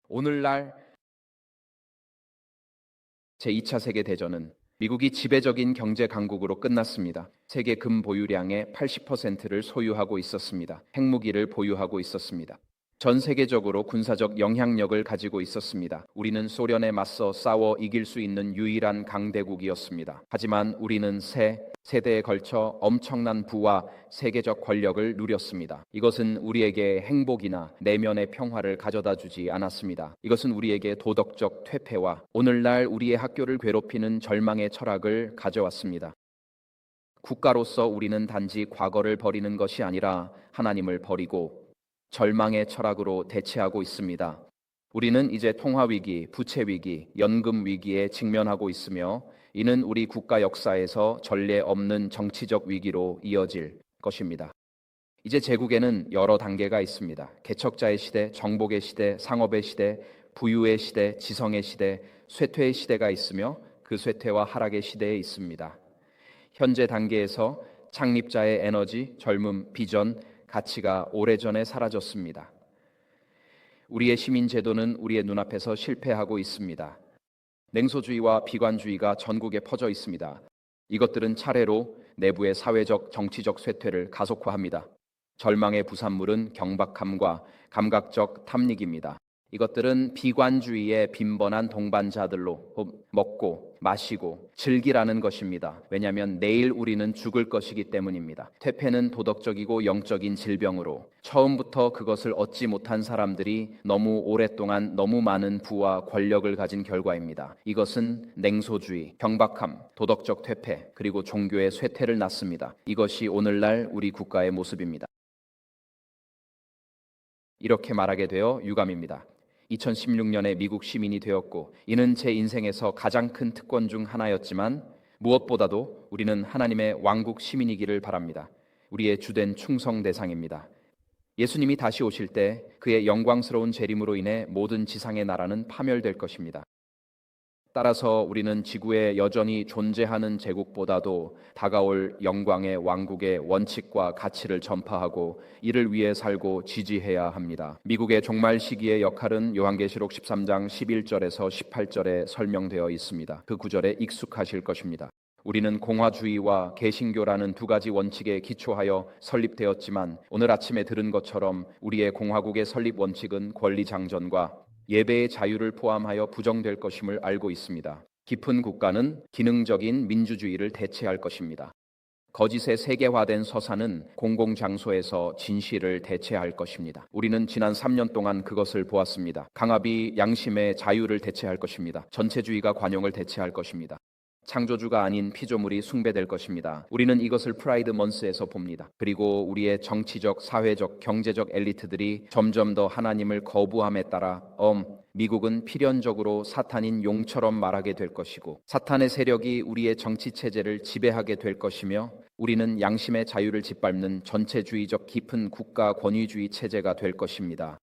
오늘날 제2차 세계대전은 미국이 지배적인 경제 강국으로 끝났습니다. 세계 금 보유량의 80%를 소유하고 있었습니다. 핵무기를 보유하고 있었습니다. 전 세계적으로 군사적 영향력을 가지고 있었습니다. 우리는 소련에 맞서 싸워 이길 수 있는 유일한 강대국이었습니다. 하지만 우리는 세 세대에 걸쳐 엄청난 부와 세계적 권력을 누렸습니다. 이것은 우리에게 행복이나 내면의 평화를 가져다 주지 않았습니다. 이것은 우리에게 도덕적 퇴폐와 오늘날 우리의 학교를 괴롭히는 절망의 철학을 가져왔습니다. 국가로서 우리는 단지 과거를 버리는 것이 아니라 하나님을 버리고 절망의 철학으로 대체하고 있습니다. 우리는 이제 통화위기, 부채위기, 연금위기에 직면하고 있으며 이는 우리 국가 역사에서 전례 없는 정치적 위기로 이어질 것입니다. 이제 제국에는 여러 단계가 있습니다. 개척자의 시대, 정복의 시대, 상업의 시대, 부유의 시대, 지성의 시대, 쇠퇴의 시대가 있으며 그 쇠퇴와 하락의 시대에 있습니다. 현재 단계에서 창립자의 에너지, 젊음, 비전, 가치가 오래전에 사라졌습니다. 우리의 시민 제도는 우리의 눈앞에서 실패하고 있습니다. 냉소주의와 비관주의가 전국에 퍼져 있습니다. 이것들은 차례로 내부의 사회적, 정치적 쇠퇴를 가속화합니다. 절망의 부산물은 경박함과 감각적 탐닉입니다. 이것들은 비관주의의 빈번한 동반자들로 먹고 마시고 즐기라는 것입니다. 왜냐하면 내일 우리는 죽을 것이기 때문입니다. 퇴폐는 도덕적이고 영적인 질병으로 처음부터 그것을 얻지 못한 사람들이 너무 오랫동안 너무 많은 부와 권력을 가진 결과입니다. 이것은 냉소주의, 경박함, 도덕적 퇴폐, 그리고 종교의 쇠퇴를 낳습니다. 이것이 오늘날 우리 국가의 모습입니다. 이렇게 말하게 되어 유감입니다. 2016년에 미국 시민이 되었고 이는 제 인생에서 가장 큰 특권 중 하나였지만 무엇보다도 우리는 하나님의 왕국 시민이기를 바랍니다. 우리의 주된 충성 대상입니다. 예수님이 다시 오실 때 그의 영광스러운 재림으로 인해 모든 지상의 나라는 파멸될 것입니다. 따라서 우리는 지구에 여전히 존재하는 제국보다도 다가올 영광의 왕국의 원칙과 가치를 전파하고 이를 위해 살고 지지해야 합니다. 미국의 종말 시기의 역할은 요한계시록 13장 11절에서 18절에 설명되어 있습니다. 그 구절에 익숙하실 것입니다. 우리는 공화주의와 개신교라는 두 가지 원칙에 기초하여 설립되었지만 오늘 아침에 들은 것처럼 우리의 공화국의 설립 원칙은 권리장전과 예배의 자유를 포함하여 부정될 것임을 알고 있습니다. 깊은 국가는 기능적인 민주주의를 대체할 것입니다. 거짓의 세계화된 서사는 공공장소에서 진실을 대체할 것입니다. 우리는 지난 3년 동안 그것을 보았습니다. 강압이 양심의 자유를 대체할 것입니다. 전체주의가 관용을 대체할 것입니다. 창조주가 아닌 피조물이 숭배될 것입니다. 우리는 이것을 프라이드 먼스에서 봅니다. 그리고 우리의 정치적, 사회적, 경제적 엘리트들이 점점 더 하나님을 거부함에 따라 미국은 필연적으로 사탄인 용처럼 말하게 될 것이고 사탄의 세력이 우리의 정치 체제를 지배하게 될 것이며 우리는 양심의 자유를 짓밟는 전체주의적 깊은 국가 권위주의 체제가 될 것입니다.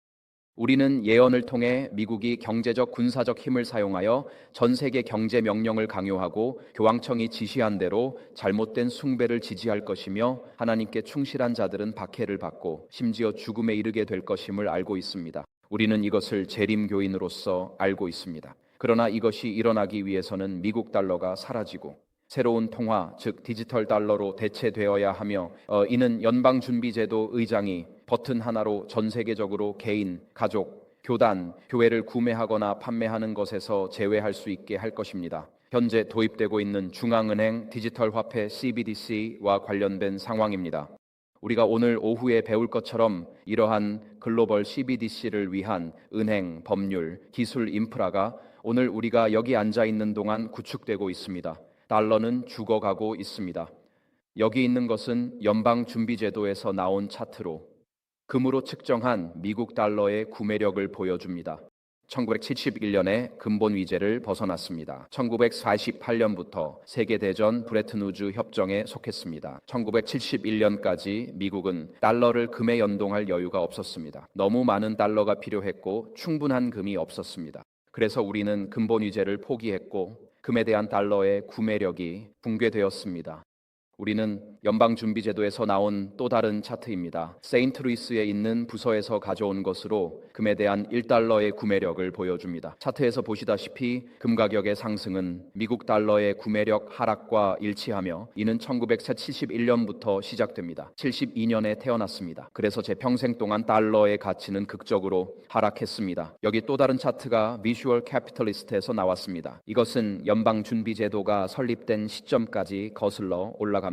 우리는 예언을 통해 미국이 경제적 군사적 힘을 사용하여 전 세계 경제 명령을 강요하고 교황청이 지시한 대로 잘못된 숭배를 지지할 것이며 하나님께 충실한 자들은 박해를 받고 심지어 죽음에 이르게 될 것임을 알고 있습니다. 우리는 이것을 재림교인으로서 알고 있습니다. 그러나 이것이 일어나기 위해서는 미국 달러가 사라지고 새로운 통화, 즉 디지털 달러로 대체되어야 하며 이는 연방준비제도 의장이 버튼 하나로 전 세계적으로 개인, 가족, 교단, 교회를 구매하거나 판매하는 것에서 제외할 수 있게 할 것입니다. 현재 도입되고 있는 중앙은행 디지털 화폐 CBDC와 관련된 상황입니다. 우리가 오늘 오후에 배울 것처럼 이러한 글로벌 CBDC를 위한 은행, 법률, 기술 인프라가 오늘 우리가 여기 앉아 있는 동안 구축되고 있습니다. 달러는 죽어가고 있습니다. 여기 있는 것은 연방준비제도에서 나온 차트로 금으로 측정한 미국 달러의 구매력을 보여줍니다. 1971년에 근본 위제를 벗어났습니다. 1948년부터 세계대전 브레튼우즈 협정에 속했습니다. 1971년까지 미국은 달러를 금에 연동할 여유가 없었습니다. 너무 많은 달러가 필요했고 충분한 금이 없었습니다. 그래서 우리는 근본 위제를 포기했고 금에 대한 달러의 구매력이 붕괴되었습니다. 우리는 연방준비제도에서 나온 또 다른 차트입니다. 세인트루이스에 있는 부서에서 가져온 것으로 금에 대한 1달러의 구매력을 보여줍니다. 차트에서 보시다시피 금 가격의 상승은 미국 달러의 구매력 하락과 일치하며 이는 1971년부터 시작됩니다. 72년에 태어났습니다. 그래서 제 평생 동안 달러의 가치는 극적으로 하락했습니다. 여기 또 다른 차트가 비주얼 캐피털리스트에서 나왔습니다. 이것은 연방준비제도가 설립된 시점까지 거슬러 올라갑니다.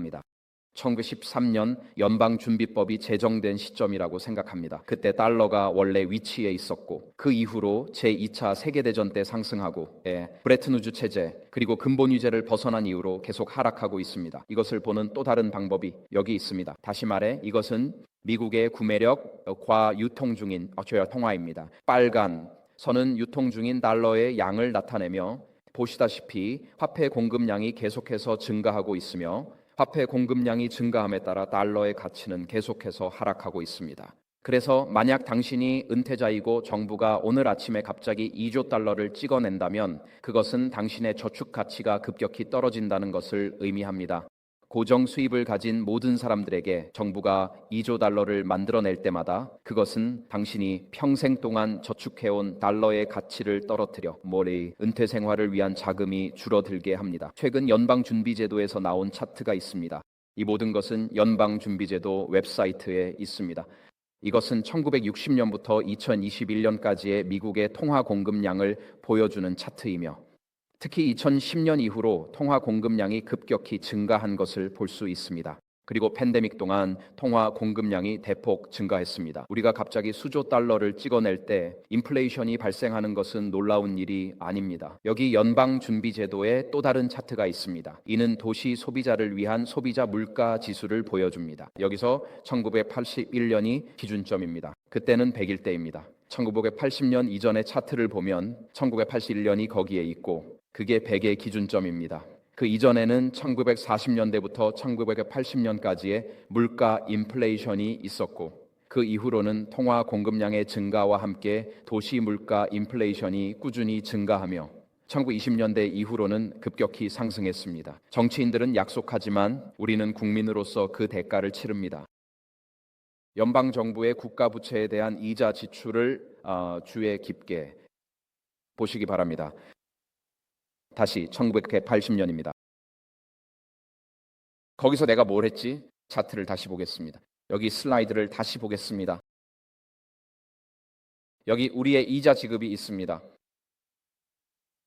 1913년 연방준비법이 제정된 시점이라고 생각합니다. 그때 달러가 원래 위치에 있었고 그 이후로 제2차 세계대전 때 상승하고 브레튼 우즈 체제 그리고 근본 위제를 벗어난 이후로 계속 하락하고 있습니다. 이것을 보는 또 다른 방법이 여기 있습니다. 다시 말해 이것은 미국의 구매력과 유통 중인 통화입니다. 빨간 선은 유통 중인 달러의 양을 나타내며 보시다시피 화폐 공급량이 계속해서 증가하고 있으며 화폐 공급량이 증가함에 따라 달러의 가치는 계속해서 하락하고 있습니다. 그래서 만약 당신이 은퇴자이고 정부가 오늘 아침에 갑자기 2조 달러를 찍어낸다면 그것은 당신의 저축 가치가 급격히 떨어진다는 것을 의미합니다. 고정 수입을 가진 모든 사람들에게 정부가 2조 달러를 만들어낼 때마다 그것은 당신이 평생 동안 저축해온 달러의 가치를 떨어뜨려 은퇴 생활을 위한 자금이 줄어들게 합니다. 최근 연방준비제도에서 나온 차트가 있습니다. 이 모든 것은 연방준비제도 웹사이트에 있습니다. 이것은 1960년부터 2021년까지의 미국의 통화 공급량을 보여주는 차트이며 특히 2010년 이후로 통화 공급량이 급격히 증가한 것을 볼 수 있습니다. 그리고 팬데믹 동안 통화 공급량이 대폭 증가했습니다. 우리가 갑자기 수조 달러를 찍어낼 때 인플레이션이 발생하는 것은 놀라운 일이 아닙니다. 여기 연방준비제도의 또 다른 차트가 있습니다. 이는 도시 소비자를 위한 소비자 물가 지수를 보여줍니다. 여기서 1981년이 기준점입니다. 그때는 100일대입니다. 1980년 이전의 차트를 보면 1981년이 거기에 있고 그게 100의 기준점입니다. 그 이전에는 1940년대부터 1980년까지의 물가 인플레이션이 있었고 그 이후로는 통화 공급량의 증가와 함께 도시 물가 인플레이션이 꾸준히 증가하며 1920년대 이후로는 급격히 상승했습니다. 정치인들은 약속하지만 우리는 국민으로서 그 대가를 치릅니다. 연방정부의 국가부채에 대한 이자 지출을 주의 깊게 보시기 바랍니다. 다시 1980년입니다. 거기서 내가 뭘 했지? 차트를 다시 보겠습니다. 여기 슬라이드를 다시 보겠습니다. 여기 우리의 이자 지급이 있습니다.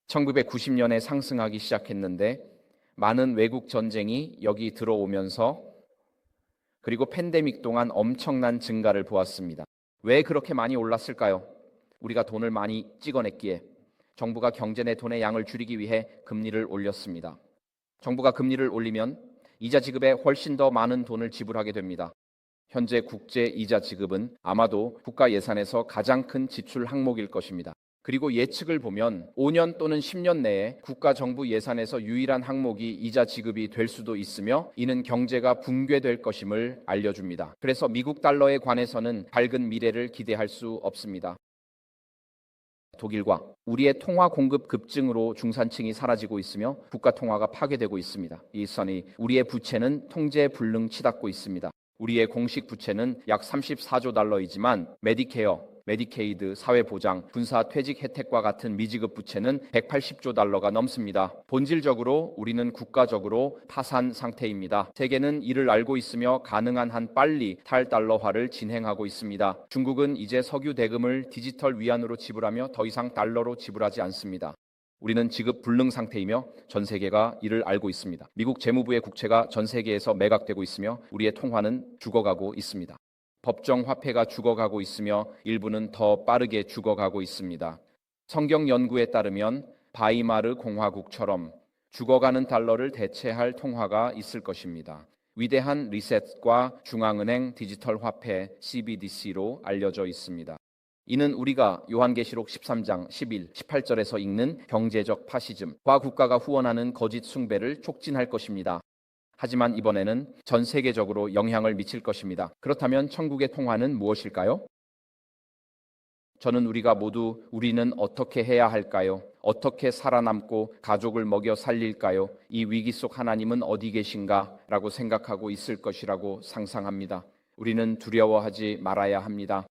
1990년에 상승하기 시작했는데 많은 외국 전쟁이 여기 들어오면서 그리고 팬데믹 동안 엄청난 증가를 보았습니다. 왜 그렇게 많이 올랐을까요? 우리가 돈을 많이 찍어냈기에 정부가 경제 내 돈의 양을 줄이기 위해 금리를 올렸습니다. 정부가 금리를 올리면 이자 지급에 훨씬 더 많은 돈을 지불하게 됩니다. 현재 국제 이자 지급은 아마도 국가 예산에서 가장 큰 지출 항목일 것입니다. 그리고 예측을 보면 5년 또는 10년 내에 국가 정부 예산에서 유일한 항목이 이자 지급이 될 수도 있으며 이는 경제가 붕괴될 것임을 알려줍니다. 그래서 미국 달러에 관해서는 밝은 미래를 기대할 수 없습니다. 독일과 우리의 통화 공급 급증으로 중산층이 사라지고 있으며 국가 통화가 파괴되고 있습니다. 이 선이 우리의 부채는 통제 불능 치닫고 있습니다. 우리의 공식 부채는 약 34조 달러이지만 메디케이드, 사회보장, 군사 퇴직 혜택과 같은 미지급 부채는 180조 달러가 넘습니다. 본질적으로 우리는 국가적으로 파산 상태입니다. 세계는 이를 알고 있으며 가능한 한 빨리 탈달러화를 진행하고 있습니다. 중국은 이제 석유 대금을 디지털 위안으로 지불하며 더 이상 달러로 지불하지 않습니다. 우리는 지급 불능 상태이며 전 세계가 이를 알고 있습니다. 미국 재무부의 국채가 전 세계에서 매각되고 있으며 우리의 통화는 죽어가고 있습니다. 법정 화폐가 죽어가고 있으며 일부는 더 빠르게 죽어가고 있습니다. 성경 연구에 따르면 바이마르 공화국처럼 죽어가는 달러를 대체할 통화가 있을 것입니다. 위대한 리셋과 중앙은행 디지털 화폐 CBDC로 알려져 있습니다. 이는 우리가 요한계시록 13장 11, 18절에서 읽는 경제적 파시즘과 국가가 후원하는 거짓 숭배를 촉진할 것입니다. 하지만 이번에는 전 세계적으로 영향을 미칠 것입니다. 그렇다면 천국의 통화는 무엇일까요? 저는 우리가 모두 우리는 어떻게 해야 할까요? 어떻게 살아남고 가족을 먹여 살릴까요? 이 위기 속 하나님은 어디 계신가? 라고 생각하고 있을 것이라고 상상합니다. 우리는 두려워하지 말아야 합니다.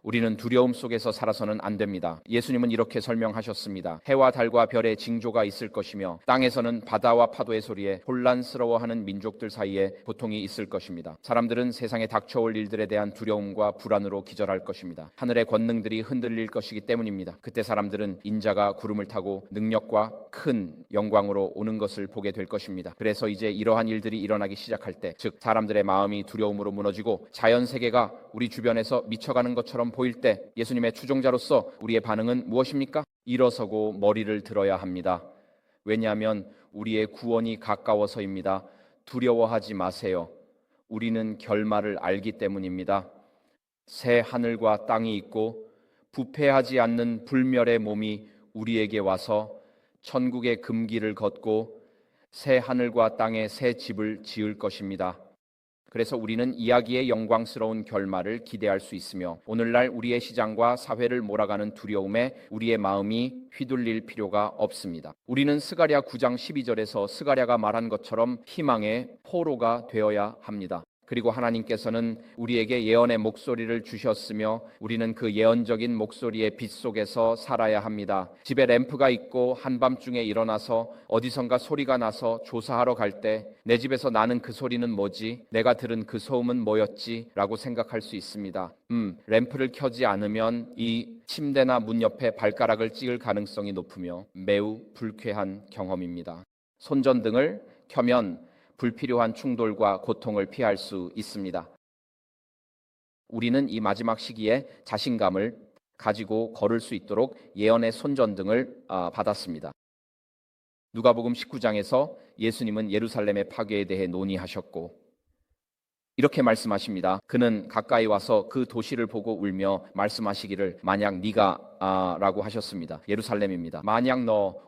우리는 두려움 속에서 살아서는 안 됩니다. 예수님은 이렇게 설명하셨습니다. 해와 달과 별의 징조가 있을 것이며 땅에서는 바다와 파도의 소리에 혼란스러워하는 민족들 사이에 고통이 있을 것입니다. 사람들은 세상에 닥쳐올 일들에 대한 두려움과 불안으로 기절할 것입니다. 하늘의 권능들이 흔들릴 것이기 때문입니다. 그때 사람들은 인자가 구름을 타고 능력과 큰 영광으로 오는 것을 보게 될 것입니다. 그래서 이제 이러한 일들이 일어나기 시작할 때, 즉 사람들의 마음이 두려움으로 무너지고 자연 세계가 우리 주변에서 미쳐가는 것처럼 보일 때 예수님의 추종자로서 우리의 반응은 무엇입니까? 일어서고 머리를 들어야 합니다. 왜냐하면 우리의 구원이 가까워서입니다. 두려워하지 마세요. 우리는 결말을 알기 때문입니다. 새 하늘과 땅이 있고 부패하지 않는 불멸의 몸이 우리에게 와서 천국의 금길을 걷고 새 하늘과 땅에 새 집을 지을 것입니다. 그래서 우리는 이야기의 영광스러운 결말을 기대할 수 있으며 오늘날 우리의 시장과 사회를 몰아가는 두려움에 우리의 마음이 휘둘릴 필요가 없습니다. 우리는 스가랴 9장 12절에서 스가랴가 말한 것처럼 희망의 포로가 되어야 합니다. 그리고 하나님께서는 우리에게 예언의 목소리를 주셨으며 우리는 그 예언적인 목소리의 빛 속에서 살아야 합니다. 집에 램프가 있고 한밤중에 일어나서 어디선가 소리가 나서 조사하러 갈 때 내 집에서 나는 그 소리는 뭐지? 내가 들은 그 소음은 뭐였지? 라고 생각할 수 있습니다. 램프를 켜지 않으면 이 침대나 문 옆에 발가락을 찍을 가능성이 높으며 매우 불쾌한 경험입니다. 손전등을 켜면 불필요한 충돌과 고통을 피할 수 있습니다. 우리는 이 마지막 시기에 자신감을 가지고 걸을 수 있도록 예언의 손전등을 받았습니다. 누가복음 19장에서 예수님은 예루살렘의 파괴에 대해 논의하셨고 이렇게 말씀하십니다. 그는 가까이 와서 그 도시를 보고 울며 말씀하시기를 만약 네가 라고 하셨습니다. 예루살렘입니다. 만약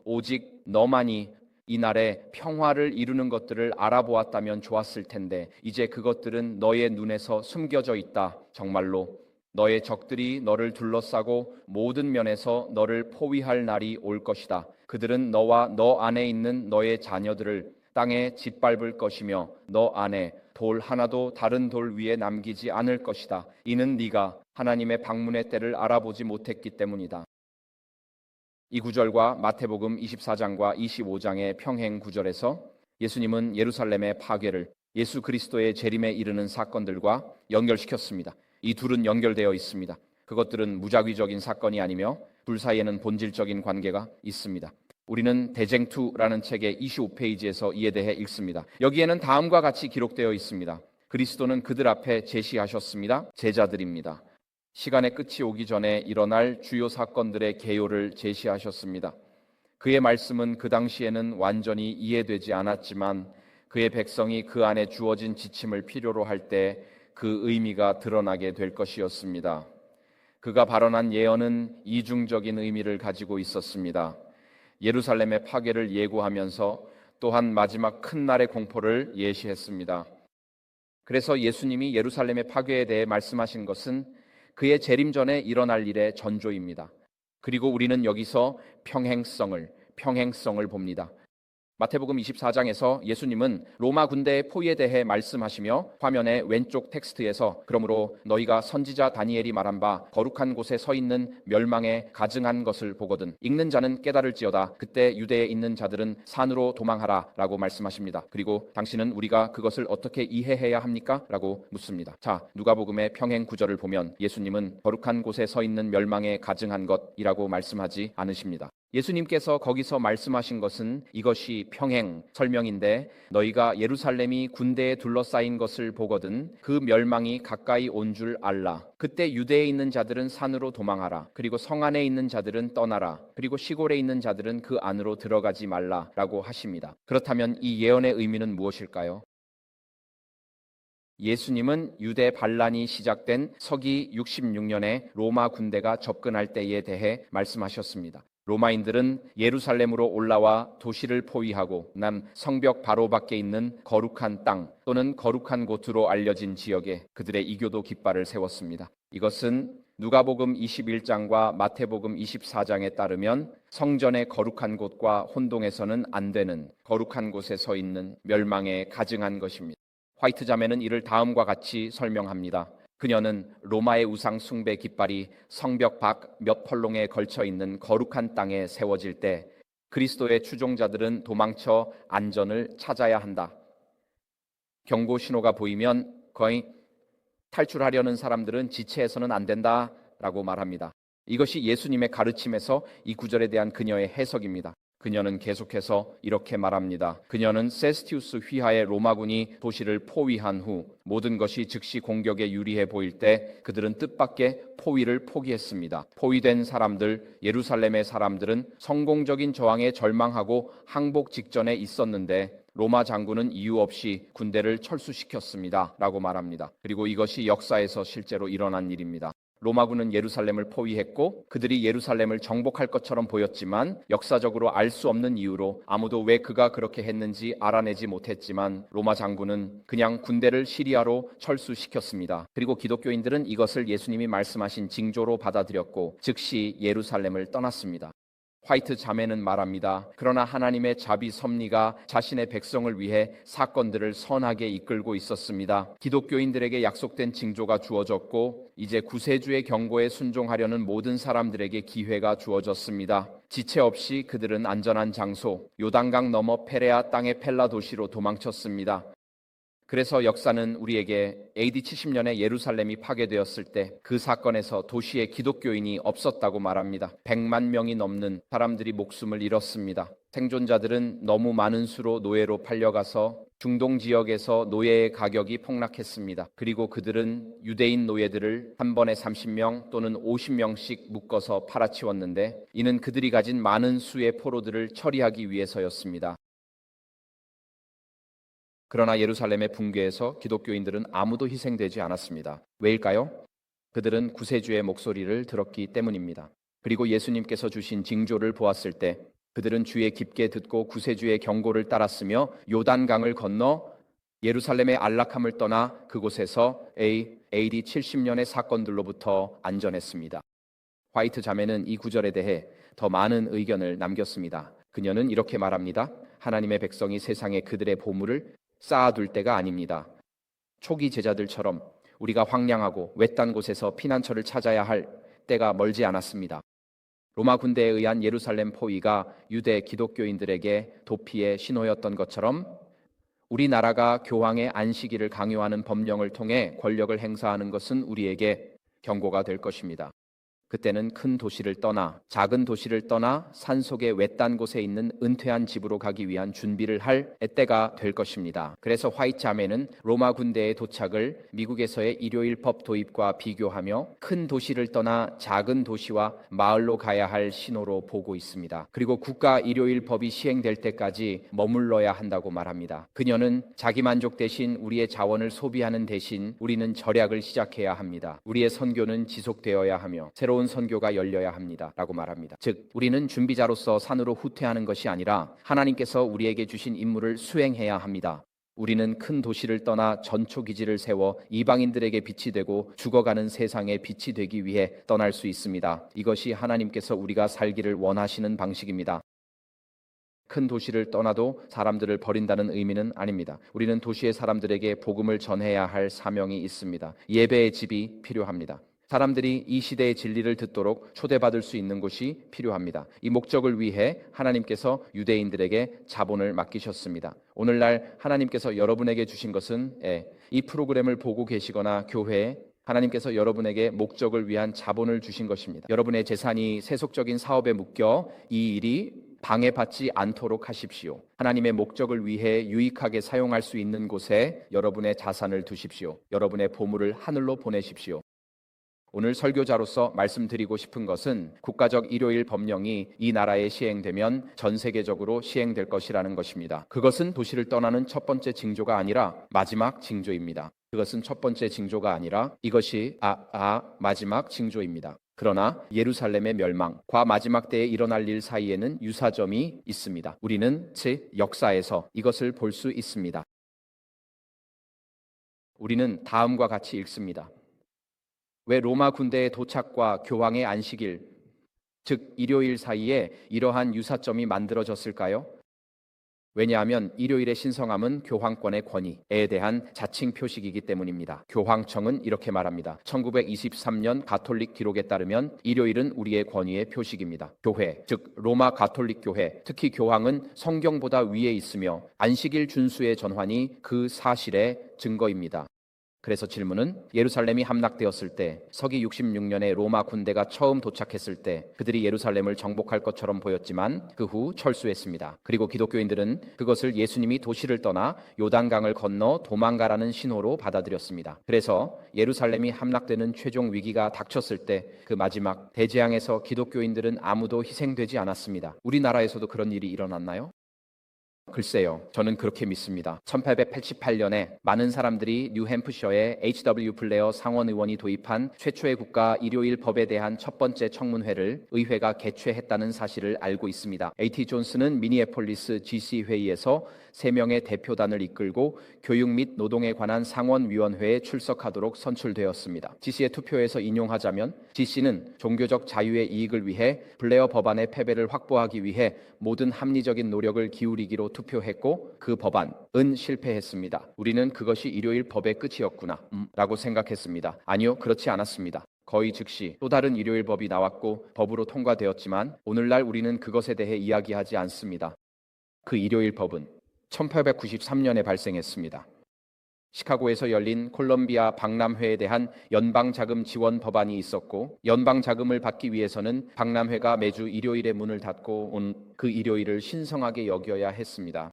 오직 너만이 이날에 평화를 이루는 것들을 알아보았다면 좋았을 텐데 이제 그것들은 너의 눈에서 숨겨져 있다. 정말로 너의 적들이 너를 둘러싸고 모든 면에서 너를 포위할 날이 올 것이다. 그들은 너와 너 안에 있는 너의 자녀들을 땅에 짓밟을 것이며 너 안에 돌 하나도 다른 돌 위에 남기지 않을 것이다. 이는 네가 하나님의 방문의 때를 알아보지 못했기 때문이다. 이 구절과 마태복음 24장과 25장의 평행 구절에서 예수님은 예루살렘의 파괴를 예수 그리스도의 재림에 이르는 사건들과 연결시켰습니다. 이 둘은 연결되어 있습니다. 그것들은 무작위적인 사건이 아니며 둘 사이에는 본질적인 관계가 있습니다. 우리는 대쟁투라는 책의 25페이지에서 이에 대해 읽습니다. 여기에는 다음과 같이 기록되어 있습니다. 그리스도는 그들 앞에 제시하셨습니다. 제자들입니다. 시간의 끝이 오기 전에 일어날 주요 사건들의 개요를 제시하셨습니다. 그의 말씀은 그 당시에는 완전히 이해되지 않았지만 그의 백성이 그 안에 주어진 지침을 필요로 할 때 그 의미가 드러나게 될 것이었습니다. 그가 발언한 예언은 이중적인 의미를 가지고 있었습니다. 예루살렘의 파괴를 예고하면서 또한 마지막 큰 날의 공포를 예시했습니다. 그래서 예수님이 예루살렘의 파괴에 대해 말씀하신 것은 그의 재림 전에 일어날 일의 전조입니다. 그리고 우리는 여기서 평행성을 봅니다. 마태복음 24장에서 예수님은 로마 군대의 포위에 대해 말씀하시며 화면의 왼쪽 텍스트에서 그러므로 너희가 선지자 다니엘이 말한 바 거룩한 곳에 서 있는 멸망에 가증한 것을 보거든 읽는 자는 깨달을지어다. 그때 유대에 있는 자들은 산으로 도망하라 라고 말씀하십니다. 그리고 당신은 우리가 그것을 어떻게 이해해야 합니까? 라고 묻습니다. 자, 누가복음의 평행 구절을 보면 예수님은 거룩한 곳에 서 있는 멸망에 가증한 것이라고 말씀하지 않으십니다. 예수님께서 거기서 말씀하신 것은 이것이 평행 설명인데 너희가 예루살렘이 군대에 둘러싸인 것을 보거든 그 멸망이 가까이 온 줄 알라. 그때 유대에 있는 자들은 산으로 도망하라. 그리고 성 안에 있는 자들은 떠나라. 그리고 시골에 있는 자들은 그 안으로 들어가지 말라라고 하십니다. 그렇다면 이 예언의 의미는 무엇일까요? 예수님은 유대 반란이 시작된 서기 66년에 로마 군대가 접근할 때에 대해 말씀하셨습니다. 로마인들은 예루살렘으로 올라와 도시를 포위하고 남 성벽 바로 밖에 있는 거룩한 땅 또는 거룩한 곳으로 알려진 지역에 그들의 이교도 깃발을 세웠습니다. 이것은 누가복음 21장과 마태복음 24장에 따르면 성전의 거룩한 곳과 혼동해서는 안 되는 거룩한 곳에 서 있는 멸망에 가증한 것입니다. 화이트 자매는 이를 다음과 같이 설명합니다. 그녀는 로마의 우상 숭배 깃발이 성벽 밖 몇 펄롱에 걸쳐 있는 거룩한 땅에 세워질 때 그리스도의 추종자들은 도망쳐 안전을 찾아야 한다. 경고 신호가 보이면 거의 탈출하려는 사람들은 지체해서는 안 된다라고 말합니다. 이것이 예수님의 가르침에서 이 구절에 대한 그녀의 해석입니다. 그녀는 계속해서 이렇게 말합니다. 그녀는 세스티우스 휘하의 로마군이 도시를 포위한 후 모든 것이 즉시 공격에 유리해 보일 때 그들은 뜻밖의 포위를 포기했습니다. 포위된 사람들, 예루살렘의 사람들은 성공적인 저항에 절망하고 항복 직전에 있었는데 로마 장군은 이유 없이 군대를 철수시켰습니다. 라고 말합니다. 그리고 이것이 역사에서 실제로 일어난 일입니다. 로마군은 예루살렘을 포위했고 그들이 예루살렘을 정복할 것처럼 보였지만 역사적으로 알 수 없는 이유로 아무도 왜 그가 그렇게 했는지 알아내지 못했지만 로마 장군은 그냥 군대를 시리아로 철수시켰습니다. 그리고 기독교인들은 이것을 예수님이 말씀하신 징조로 받아들였고 즉시 예루살렘을 떠났습니다. 화이트 자매는 말합니다. 그러나 하나님의 자비 섭리가 자신의 백성을 위해 사건들을 선하게 이끌고 있었습니다. 기독교인들에게 약속된 징조가 주어졌고 이제 구세주의 경고에 순종하려는 모든 사람들에게 기회가 주어졌습니다. 지체 없이 그들은 안전한 장소 요단강 너머 페레아 땅의 펠라 도시로 도망쳤습니다. 그래서 역사는 우리에게 AD 70년에 예루살렘이 파괴되었을 때 그 사건에서 도시에 기독교인이 없었다고 말합니다. 100만 명이 넘는 사람들이 목숨을 잃었습니다. 생존자들은 너무 많은 수로 노예로 팔려가서 중동 지역에서 노예의 가격이 폭락했습니다. 그리고 그들은 유대인 노예들을 한 번에 30명 또는 50명씩 묶어서 팔아치웠는데 이는 그들이 가진 많은 수의 포로들을 처리하기 위해서였습니다. 그러나 예루살렘의 붕괴에서 기독교인들은 아무도 희생되지 않았습니다. 왜일까요? 그들은 구세주의 목소리를 들었기 때문입니다. 그리고 예수님께서 주신 징조를 보았을 때 그들은 주의 깊게 듣고 구세주의 경고를 따랐으며 요단강을 건너 예루살렘의 안락함을 떠나 그곳에서 AD 70년의 사건들로부터 안전했습니다. 화이트 자매는 이 구절에 대해 더 많은 의견을 남겼습니다. 그녀는 이렇게 말합니다. 하나님의 백성이 세상에 그들의 보물을 쌓아둘 때가 아닙니다. 초기 제자들처럼 우리가 황량하고 외딴 곳에서 피난처를 찾아야 할 때가 멀지 않았습니다. 로마 군대에 의한 예루살렘 포위가 유대 기독교인들에게 도피의 신호였던 것처럼 우리나라가 교황의 안식일을 강요하는 법령을 통해 권력을 행사하는 것은 우리에게 경고가 될 것입니다. 그때는 큰 도시를 떠나 작은 도시를 떠나 산속의 외딴 곳에 있는 은퇴한 집으로 가기 위한 준비를 할 때가 될 것입니다. 그래서 화이트 자매는 로마 군대의 도착을 미국에서의 일요일법 도입과 비교하며 큰 도시를 떠나 작은 도시와 마을로 가야 할 신호로 보고 있습니다. 그리고 국가 일요일법이 시행될 때까지 머물러야 한다고 말합니다. 그녀는 자기 만족 대신 우리의 자원을 소비하는 대신 우리는 절약을 시작해야 합니다. 우리의 선교는 지속되어야 하며 새로운 선교가 열려야 합니다. 라고 말합니다. 즉 우리는 준비자로서 산으로 후퇴하는 것이 아니라 하나님께서 우리에게 주신 임무를 수행해야 합니다. 우리는 큰 도시를 떠나 전초기지를 세워 이방인들에게 빛이 되고 죽어가는 세상에 빛이 되기 위해 떠날 수 있습니다. 이것이 하나님께서 우리가 살기를 원하시는 방식입니다. 큰 도시를 떠나도 사람들을 버린다는 의미는 아닙니다. 우리는 도시의 사람들에게 복음을 전해야 할 사명이 있습니다. 예배의 집이 필요합니다. 사람들이 이 시대의 진리를 듣도록 초대받을 수 있는 곳이 필요합니다. 이 목적을 위해 하나님께서 유대인들에게 자본을 맡기셨습니다. 오늘날 하나님께서 여러분에게 주신 것은 이 프로그램을 보고 계시거나 교회에 하나님께서 여러분에게 목적을 위한 자본을 주신 것입니다. 여러분의 재산이 세속적인 사업에 묶여 이 일이 방해받지 않도록 하십시오. 하나님의 목적을 위해 유익하게 사용할 수 있는 곳에 여러분의 자산을 두십시오. 여러분의 보물을 하늘로 보내십시오. 오늘 설교자로서 말씀드리고 싶은 것은 국가적 일요일 법령이 이 나라에 시행되면 전 세계적으로 시행될 것이라는 것입니다. 그것은 도시를 떠나는 첫 번째 징조가 아니라 마지막 징조입니다. 그것은 첫 번째 징조가 아니라 이것이 마지막 징조입니다. 그러나 예루살렘의 멸망과 마지막 때에 일어날 일 사이에는 유사점이 있습니다. 우리는 즉 역사에서 이것을 볼 수 있습니다. 우리는 다음과 같이 읽습니다. 왜 로마 군대의 도착과 교황의 안식일, 즉 일요일 사이에 이러한 유사점이 만들어졌을까요? 왜냐하면 일요일의 신성함은 교황권의 권위에 대한 자칭 표식이기 때문입니다. 교황청은 이렇게 말합니다. 1923년 가톨릭 기록에 따르면 일요일은 우리의 권위의 표식입니다. 교회, 즉 로마 가톨릭 교회, 특히 교황은 성경보다 위에 있으며 안식일 준수의 전환이 그 사실의 증거입니다. 그래서 질문은 예루살렘이 함락되었을 때 서기 66년에 로마 군대가 처음 도착했을 때 그들이 예루살렘을 정복할 것처럼 보였지만 그 후 철수했습니다. 그리고 기독교인들은 그것을 예수님이 도시를 떠나 요단강을 건너 도망가라는 신호로 받아들였습니다. 그래서 예루살렘이 함락되는 최종 위기가 닥쳤을 때 그 마지막 대재앙에서 기독교인들은 아무도 희생되지 않았습니다. 우리나라에서도 그런 일이 일어났나요? 글쎄요, 저는 그렇게 믿습니다. 1888년에 많은 사람들이 뉴햄프셔의 H.W. 블레어 상원 의원이 도입한 최초의 국가 일요일 법에 대한 첫 번째 청문회를 의회가 개최했다는 사실을 알고 있습니다. A.T. 존스는 미니애폴리스 GC 회의에서 3명의 대표단을 이끌고 교육 및 노동에 관한 상원위원회에 출석하도록 선출되었습니다. GC의 투표에서 인용하자면 GC는 종교적 자유의 이익을 위해 블레어 법안의 패배를 확보하기 위해 모든 합리적인 노력을 기울이기로 투표했고 그 법안은 실패했습니다. 우리는 그것이 일요일 법의 끝이었구나 라고 생각했습니다. 아니요, 그렇지 않았습니다. 거의 즉시 또 다른 일요일 법이 나왔고 법으로 통과되었지만 오늘날 우리는 그것에 대해 이야기하지 않습니다. 그 일요일 법은 1893년에 발생했습니다. 시카고에서 열린 콜롬비아 박람회에 대한 연방자금 지원 법안이 있었고 연방자금을 받기 위해서는 박람회가 매주 일요일에 문을 닫고 온 그 일요일을 신성하게 여겨야 했습니다.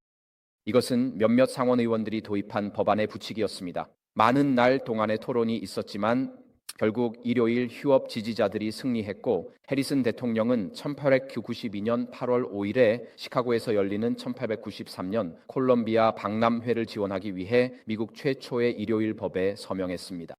이것은 몇몇 상원의원들이 도입한 법안의 부칙이었습니다. 많은 날 동안의 토론이 있었지만 결국 일요일 휴업 지지자들이 승리했고 해리슨 대통령은 1892년 8월 5일에 시카고에서 열리는 1893년 콜롬비아 박람회를 지원하기 위해 미국 최초의 일요일 법에 서명했습니다.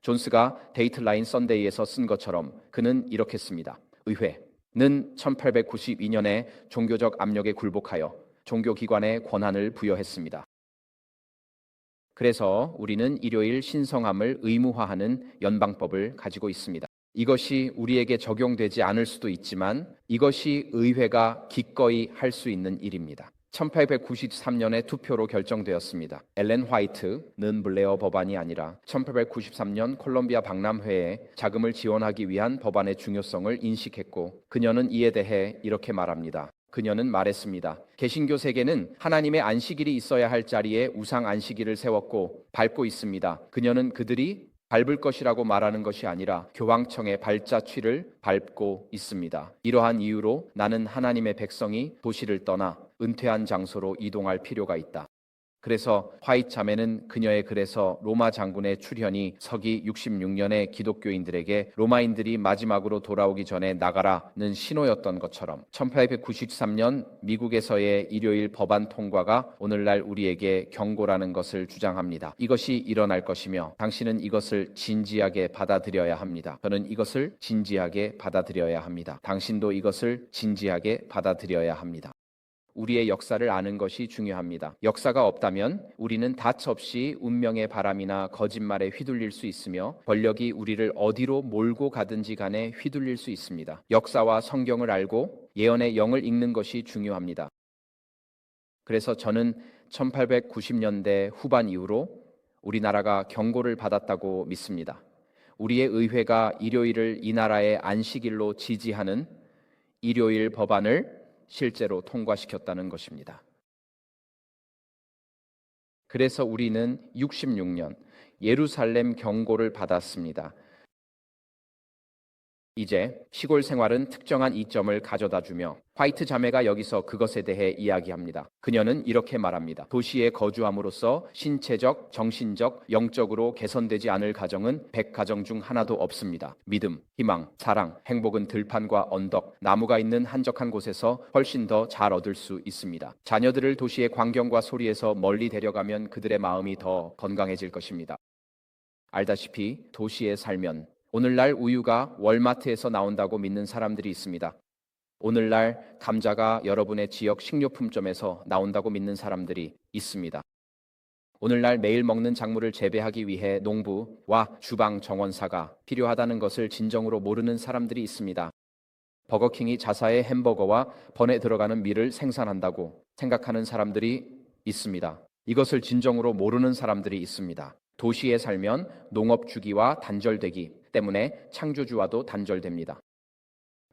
존스가 데이트라인 썬데이에서 쓴 것처럼 그는 이렇게 씁니다. 의회는 1892년에 종교적 압력에 굴복하여 종교기관에 권한을 부여했습니다. 그래서 우리는 일요일 신성함을 의무화하는 연방법을 가지고 있습니다. 이것이 우리에게 적용되지 않을 수도 있지만 이것이 의회가 기꺼이 할 수 있는 일입니다. 1893년에 투표로 결정되었습니다. 엘렌 화이트는 블레어 법안이 아니라 1893년 콜롬비아 박람회에 자금을 지원하기 위한 법안의 중요성을 인식했고 그녀는 이에 대해 이렇게 말합니다. 그녀는 말했습니다. 개신교 세계는 하나님의 안식일이 있어야 할 자리에 우상 안식일을 세웠고 밟고 있습니다. 그녀는 그들이 밟을 것이라고 말하는 것이 아니라 교황청의 발자취를 밟고 있습니다. 이러한 이유로 나는 하나님의 백성이 도시를 떠나 은퇴한 장소로 이동할 필요가 있다. 그래서 화이트 자매는 그녀의 글에서 로마 장군의 출현이 서기 66년에 기독교인들에게 로마인들이 마지막으로 돌아오기 전에 나가라는 신호였던 것처럼 1893년 미국에서의 일요일 법안 통과가 오늘날 우리에게 경고라는 것을 주장합니다. 이것이 일어날 것이며 당신은 이것을 진지하게 받아들여야 합니다. 저는 이것을 진지하게 받아들여야 합니다. 당신도 이것을 진지하게 받아들여야 합니다. 우리의 역사를 아는 것이 중요합니다. 역사가 없다면 우리는 닷없이 운명의 바람이나 거짓말에 휘둘릴 수 있으며 권력이 우리를 어디로 몰고 가든지 간에 휘둘릴 수 있습니다. 역사와 성경을 알고 예언의 영을 읽는 것이 중요합니다. 그래서 저는 1890년대 후반 이후로 우리나라가 경고를 받았다고 믿습니다. 우리의 의회가 일요일을 이 나라의 안식일로 지지하는 일요일 법안을 실제로 통과시켰다는 것입니다. 그래서 우리는 66년 예루살렘 경고를 받았습니다. 이제 시골 생활은 특정한 이점을 가져다주며 화이트 자매가 여기서 그것에 대해 이야기합니다. 그녀는 이렇게 말합니다. 도시에 거주함으로써 신체적, 정신적, 영적으로 개선되지 않을 가정은 100가정 중 하나도 없습니다. 믿음, 희망, 사랑, 행복은 들판과 언덕, 나무가 있는 한적한 곳에서 훨씬 더 잘 얻을 수 있습니다. 자녀들을 도시의 광경과 소리에서 멀리 데려가면 그들의 마음이 더 건강해질 것입니다. 알다시피 도시에 살면 오늘날 우유가 월마트에서 나온다고 믿는 사람들이 있습니다. 오늘날 감자가 여러분의 지역 식료품점에서 나온다고 믿는 사람들이 있습니다. 오늘날 매일 먹는 작물을 재배하기 위해 농부와 주방 정원사가 필요하다는 것을 진정으로 모르는 사람들이 있습니다. 버거킹이 자사의 햄버거와 번에 들어가는 밀을 생산한다고 생각하는 사람들이 있습니다. 이것을 진정으로 모르는 사람들이 있습니다. 도시에 살면 농업 주기와 단절되기 때문에 창조주와도 단절됩니다.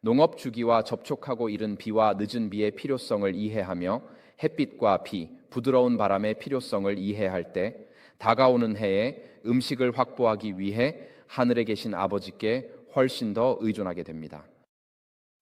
농업 주기와 접촉하고 이른 비와 늦은 비의 필요성을 이해하며 햇빛과 비, 부드러운 바람의 필요성을 이해할 때 다가오는 해에 음식을 확보하기 위해 하늘에 계신 아버지께 훨씬 더 의존하게 됩니다.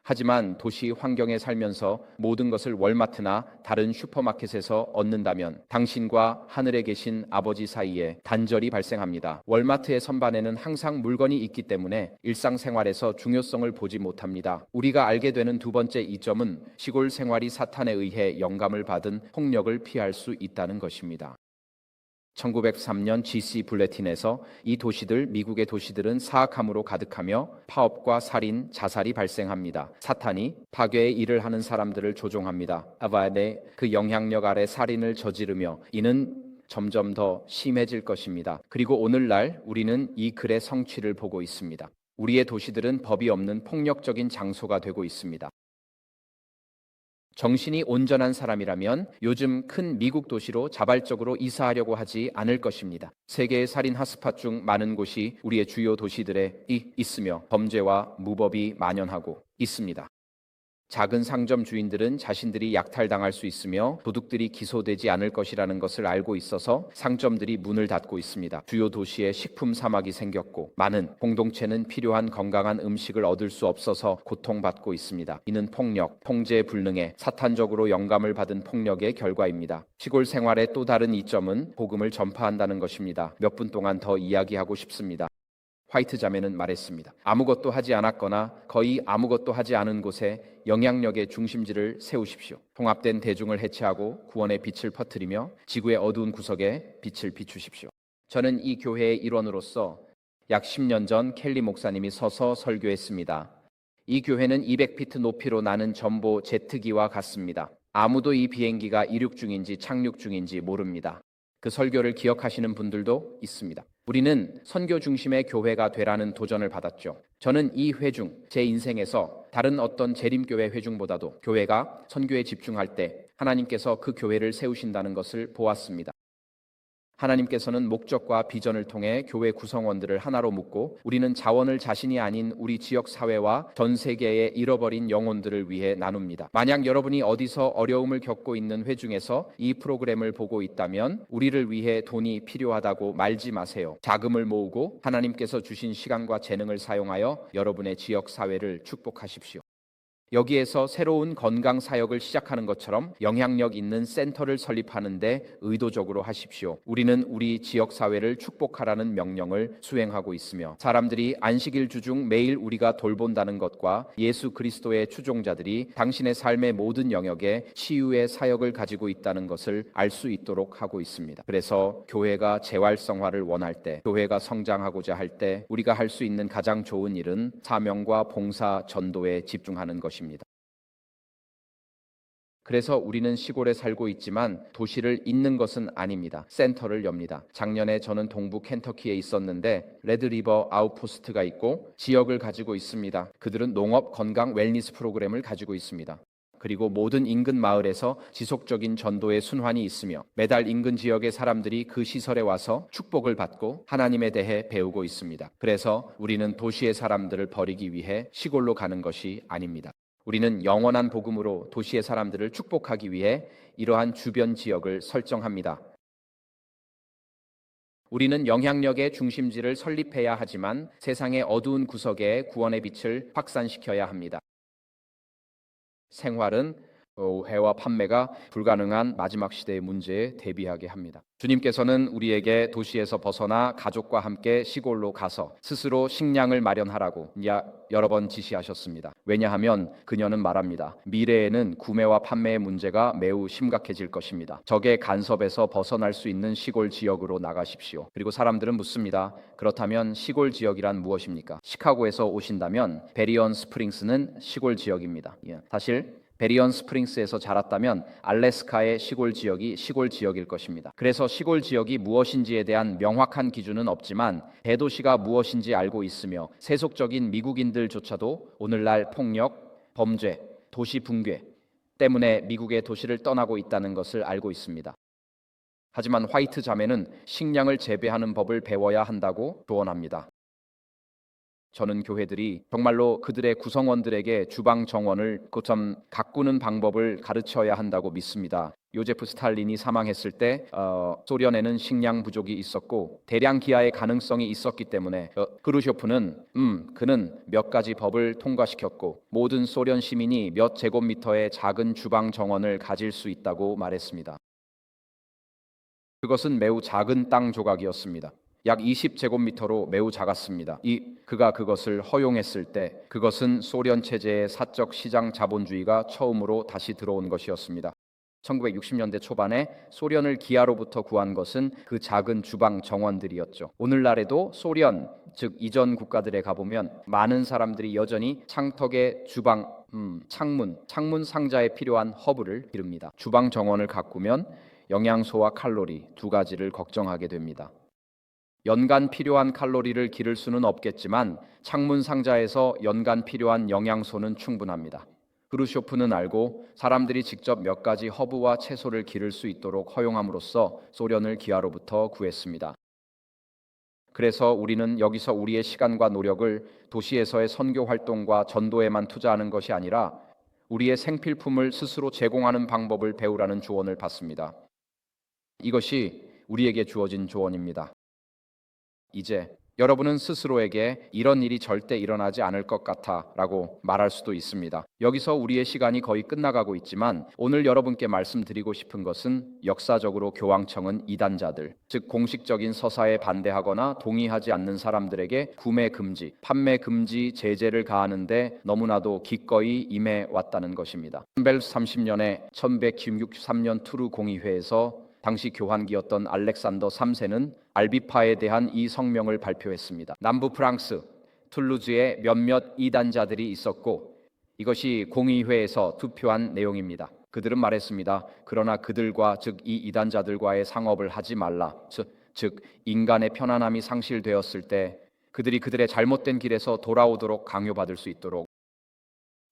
하지만 도시 환경에 살면서 모든 것을 월마트나 다른 슈퍼마켓에서 얻는다면 당신과 하늘에 계신 아버지 사이에 단절이 발생합니다. 월마트의 선반에는 항상 물건이 있기 때문에 일상생활에서 중요성을 보지 못합니다. 우리가 알게 되는 두 번째 이점은 시골 생활이 사탄에 의해 영감을 받은 폭력을 피할 수 있다는 것입니다. 1903년 GC 불레틴에서 이 도시들, 미국의 도시들은 사악함으로 가득하며 파업과 살인, 자살이 발생합니다. 사탄이 파괴의 일을 하는 사람들을 조종합니다. 아바의 그 영향력 아래 살인을 저지르며 이는 점점 더 심해질 것입니다. 그리고 오늘날 우리는 이 글의 성취를 보고 있습니다. 우리의 도시들은 법이 없는 폭력적인 장소가 되고 있습니다. 정신이 온전한 사람이라면 요즘 큰 미국 도시로 자발적으로 이사하려고 하지 않을 것입니다. 세계의 살인 핫스팟 중 많은 곳이 우리의 주요 도시들에 있으며 범죄와 무법이 만연하고 있습니다. 작은 상점 주인들은 자신들이 약탈당할 수 있으며 도둑들이 기소되지 않을 것이라는 것을 알고 있어서 상점들이 문을 닫고 있습니다. 주요 도시에 식품 사막이 생겼고 많은 공동체는 필요한 건강한 음식을 얻을 수 없어서 고통받고 있습니다. 이는 폭력, 통제 불능에 사탄적으로 영감을 받은 폭력의 결과입니다. 시골 생활의 또 다른 이점은 복음을 전파한다는 것입니다. 몇 분 동안 더 이야기하고 싶습니다. 화이트 자매는 말했습니다. 아무것도 하지 않았거나 거의 아무것도 하지 않은 곳에 영향력의 중심지를 세우십시오. 통합된 대중을 해체하고 구원의 빛을 퍼뜨리며 지구의 어두운 구석에 빛을 비추십시오. 저는 이 교회의 일원으로서 약 10년 전 켈리 목사님이 서서 설교했습니다. 이 교회는 200피트 높이로 나는 전보 제트기와 같습니다. 아무도 이 비행기가 이륙 중인지 착륙 중인지 모릅니다. 그 설교를 기억하시는 분들도 있습니다. 우리는 선교 중심의 교회가 되라는 도전을 받았죠. 저는 이 회중, 제 인생에서 다른 어떤 재림교회 회중보다도 교회가 선교에 집중할 때 하나님께서 그 교회를 세우신다는 것을 보았습니다. 하나님께서는 목적과 비전을 통해 교회 구성원들을 하나로 묶고 우리는 자원을 자신이 아닌 우리 지역 사회와 전 세계의 잃어버린 영혼들을 위해 나눕니다. 만약 여러분이 어디서 어려움을 겪고 있는 회중에서 이 프로그램을 보고 있다면 우리를 위해 돈이 필요하다고 말지 마세요. 자금을 모으고 하나님께서 주신 시간과 재능을 사용하여 여러분의 지역 사회를 축복하십시오. 여기에서 새로운 건강 사역을 시작하는 것처럼 영향력 있는 센터를 설립하는데 의도적으로 하십시오. 우리는 우리 지역 사회를 축복하라는 명령을 수행하고 있으며 사람들이 안식일 주중 매일 우리가 돌본다는 것과 예수 그리스도의 추종자들이 당신의 삶의 모든 영역에 치유의 사역을 가지고 있다는 것을 알 수 있도록 하고 있습니다. 그래서 교회가 재활성화를 원할 때, 교회가 성장하고자 할 때 우리가 할 수 있는 가장 좋은 일은 사명과 봉사 전도에 집중하는 것입니다. 그래서 우리는 시골에 살고 있지만 도시를 잇는 것은 아닙니다. 센터를 엽니다. 작년에 저는 동부 켄터키에 있었는데 레드리버 아웃포스트가 있고 지역을 가지고 있습니다. 그들은 농업, 건강, 웰니스 프로그램을 가지고 있습니다. 그리고 모든 인근 마을에서 지속적인 전도의 순환이 있으며 매달 인근 지역의 사람들이 그 시설에 와서 축복을 받고 하나님에 대해 배우고 있습니다. 그래서 우리는 도시의 사람들을 버리기 위해 시골로 가는 것이 아닙니다. 우리는 영원한 복음으로 도시의 사람들을 축복하기 위해 이러한 주변 지역을 설정합니다. 우리는 영향력의 중심지를 설립해야 하지만 세상의 어두운 구석에 구원의 빛을 확산시켜야 합니다. 생활은 회와 판매가 불가능한 마지막 시대의 문제에 대비하게 합니다. 주님께서는 우리에게 도시에서 벗어나 가족과 함께 시골로 가서 스스로 식량을 마련하라고 여러 번 지시하셨습니다. 왜냐하면 그녀는 말합니다. 미래에는 구매와 판매의 문제가 매우 심각해질 것입니다. 적의 간섭에서 벗어날 수 있는 시골 지역으로 나가십시오. 그리고 사람들은 묻습니다. 그렇다면 시골 지역이란 무엇입니까? 시카고에서 오신다면 베리언 스프링스는 시골 지역입니다. 사실 베리언 스프링스에서 자랐다면 알래스카의 시골 지역이 시골 지역일 것입니다. 그래서 시골 지역이 무엇인지에 대한 명확한 기준은 없지만 대도시가 무엇인지 알고 있으며 세속적인 미국인들조차도 오늘날 폭력, 범죄, 도시 붕괴 때문에 미국의 도시를 떠나고 있다는 것을 알고 있습니다. 하지만 화이트 자매는 식량을 재배하는 법을 배워야 한다고 조언합니다. 저는 교회들이 정말로 그들의 구성원들에게 주방 정원을 가꾸는 방법을 가르쳐야 한다고 믿습니다. 요제프 스탈린이 사망했을 때 소련에는 식량 부족이 있었고 대량 기아의 가능성이 있었기 때문에 크루쇼프는 그는 몇 가지 법을 통과시켰고 모든 소련 시민이 몇 제곱미터의 작은 주방 정원을 가질 수 있다고 말했습니다. 그것은 매우 작은 땅 조각이었습니다. 약 20제곱미터로 매우 작았습니다. 그가 그것을 허용했을 때 그것은 소련 체제의 사적 시장 자본주의가 처음으로 다시 들어온 것이었습니다. 1960년대 초반에 소련을 기아로부터 구한 것은 그 작은 주방 정원들이었죠. 오늘날에도 소련, 즉 이전 국가들에 가보면 많은 사람들이 여전히 창턱의 주방, 창문 상자에 필요한 허브를 기릅니다. 주방 정원을 가꾸면 영양소와 칼로리 두 가지를 걱정하게 됩니다. 연간 필요한 칼로리를 기를 수는 없겠지만 창문 상자에서 연간 필요한 영양소는 충분합니다. 크루쇼프는 알고 사람들이 직접 몇 가지 허브와 채소를 기를 수 있도록 허용함으로써 소련을 기아로부터 구했습니다. 그래서 우리는 여기서 우리의 시간과 노력을 도시에서의 선교 활동과 전도에만 투자하는 것이 아니라 우리의 생필품을 스스로 제공하는 방법을 배우라는 조언을 받습니다. 이것이 우리에게 주어진 조언입니다. 이제 여러분은 스스로에게 이런 일이 절대 일어나지 않을 것 같아 라고 말할 수도 있습니다. 여기서 우리의 시간이 거의 끝나가고 있지만 오늘 여러분께 말씀드리고 싶은 것은 역사적으로 교황청은 이단자들, 즉 공식적인 서사에 반대하거나 동의하지 않는 사람들에게 구매 금지, 판매 금지 제재를 가하는데 너무나도 기꺼이 임해 왔다는 것입니다. 1130년에 1163년 투르 공의회에서 당시 교환기였던 알렉산더 3세는 알비파에 대한 이 성명을 발표했습니다. 남부 프랑스 툴루즈에 몇몇 이단자들이 있었고 이것이 공의회에서 투표한 내용입니다. 그들은 말했습니다. 그러나 그들과 즉 이 이단자들과의 상업을 하지 말라. 즉 인간의 편안함이 상실되었을 때 그들이 그들의 잘못된 길에서 돌아오도록 강요받을 수 있도록.